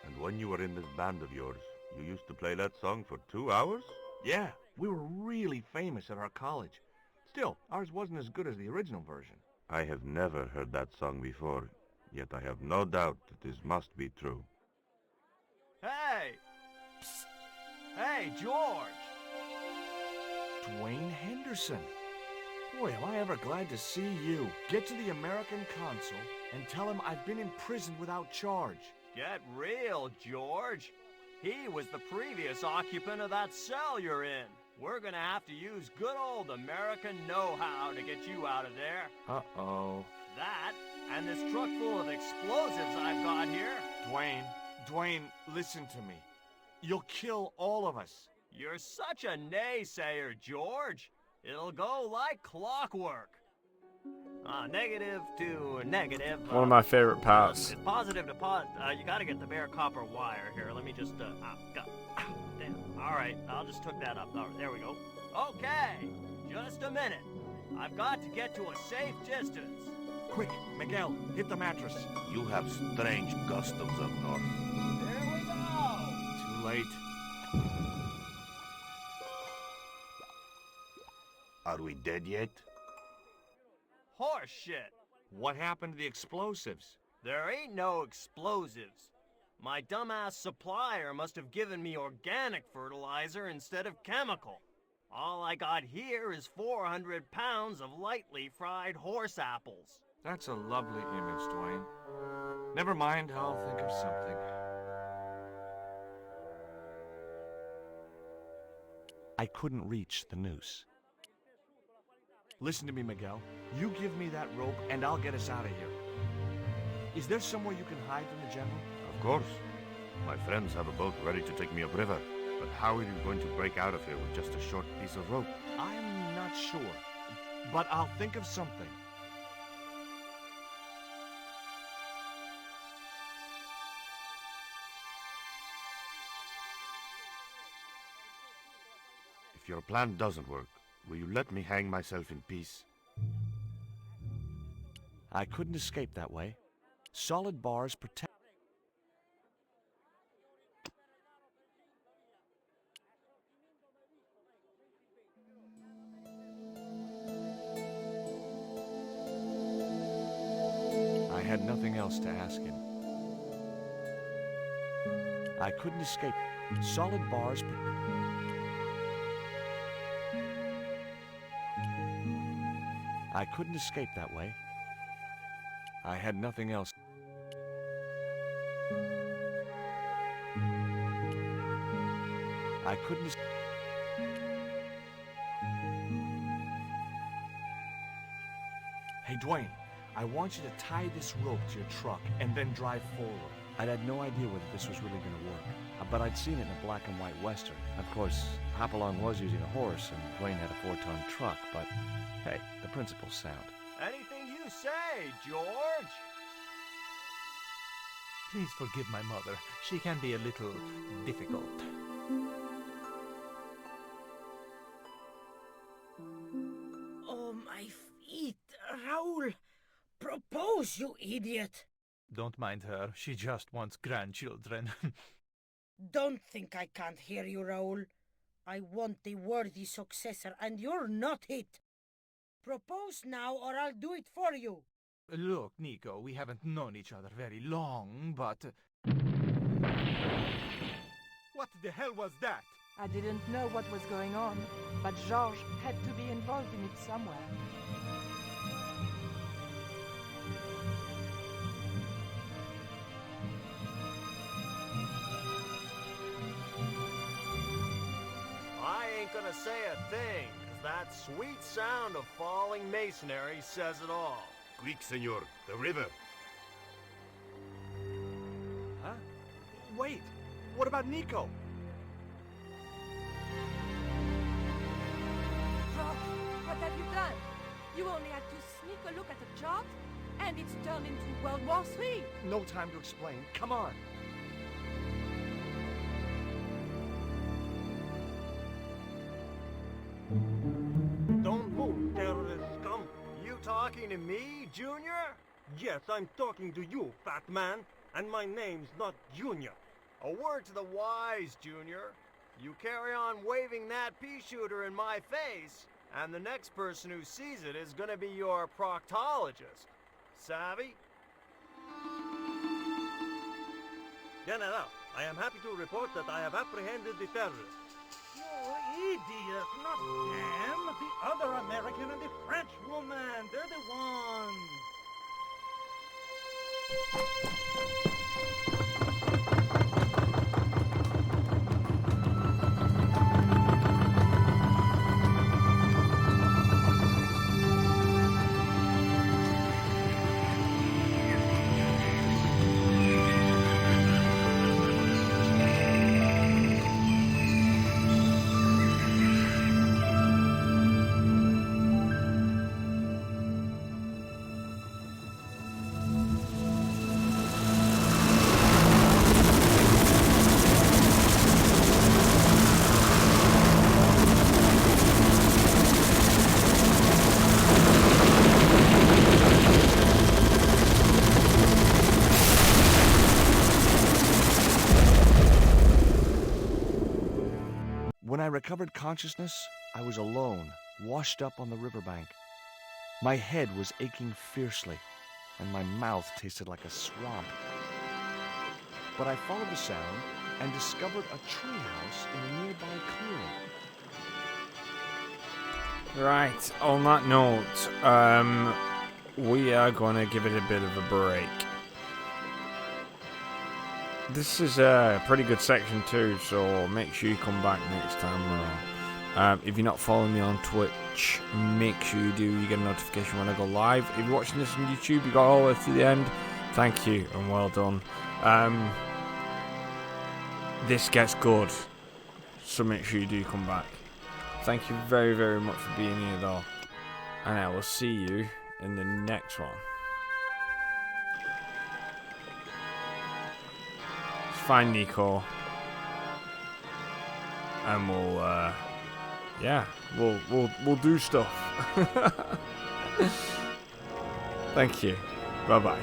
And when you were in this band of yours, you used to play that song for 2 hours? Yeah, we were really famous at our college. Still, ours wasn't as good as the original version. I have never heard that song before, yet I have no doubt that this must be true. Hey! Psst. Hey, George! Dwayne Henderson. Boy, am I ever glad to see you. Get to the American consul and tell him I've been imprisoned without charge. Get real, George. He was the previous occupant of that cell you're in. We're gonna have to use good old American know-how to get you out of there. Uh-oh. That, and this truck full of explosives I've got here. Dwayne, listen to me. You'll kill all of us. You're such a naysayer, George. It'll go like clockwork. Negative to negative. One of my favorite parts. Positive to positive. You gotta get the bare copper wire here. Let me just, damn. All right, I'll just hook that up. All right, there we go. Okay, just a minute. I've got to get to a safe distance. Quick, Miguel, hit the mattress. You have strange customs up north. There we go. Too late. Are we dead yet? Horse shit. What happened to the explosives? There ain't no explosives. My dumbass supplier must have given me organic fertilizer instead of chemical. All I got here is 400 pounds of lightly fried horse apples. That's a lovely image, Dwayne. Never mind, I'll think of something. I couldn't reach the noose. Listen to me, Miguel. You give me that rope and I'll get us out of here. Is there somewhere you can hide from the General? Of course. My friends have a boat ready to take me upriver. But how are you going to break out of here with just a short piece of rope? I'm not sure. But I'll think of something. If your plan doesn't work, will you let me hang myself in peace? I couldn't escape that way. Solid bars protect... had nothing else to ask him. I couldn't escape. Solid bars, I couldn't escape that way. I had nothing else. I couldn't. Hey, Dwayne, I want you to tie this rope to your truck and then drive forward. I'd had no idea whether this was really going to work, but I'd seen it in a black and white Western. Of course, Hopalong was using a horse, and Dwayne had a 4-ton truck, but hey, the principle's sound. Anything you say, George. Please forgive my mother. She can be a little difficult. Oh, my feet. Raoul, propose, you idiot. Don't mind her. She just wants grandchildren. Don't think I can't hear you, Raoul. I want the worthy successor, and you're not it. Propose now, or I'll do it for you. Look, Nico, we haven't known each other very long, but... What the hell was that? I didn't know what was going on, but Georges had to be involved in it somewhere. I ain't gonna say a thing, 'cause that sweet sound of falling masonry says it all. Quick, senor. The river. Huh? Wait, what about Nico? Georges, what have you done? You only had to sneak a look at the chart, and it's turned into World War III. No time to explain. Come on. Don't move, terrorist scum. You talking to me, Junior? Yes, I'm talking to you, fat man. And my name's not Junior. A word to the wise, Junior. You carry on waving that pea shooter in my face, and the next person who sees it is gonna be your proctologist. Savvy? General, I am happy to report that I have apprehended the terrorists. You idiot, not them. The other American and the French woman. They're the ones. When I recovered consciousness, I was alone, washed up on the riverbank. My head was aching fiercely, and my mouth tasted like a swamp. But I followed the sound and discovered a treehouse in a nearby clearing. Right, on that note, we are going to give it a bit of a break. This is a pretty good section too, so make sure you come back next time around. If you're not following me on Twitch, make sure you do. You get a notification when I go live. If you're watching this on YouTube, you got all the way to the end. Thank you and well done. This gets good, so make sure you do come back. Thank you very, very much for being here though, and I will see you in the next one. Find Nico, and we'll do stuff. Thank you. Bye bye.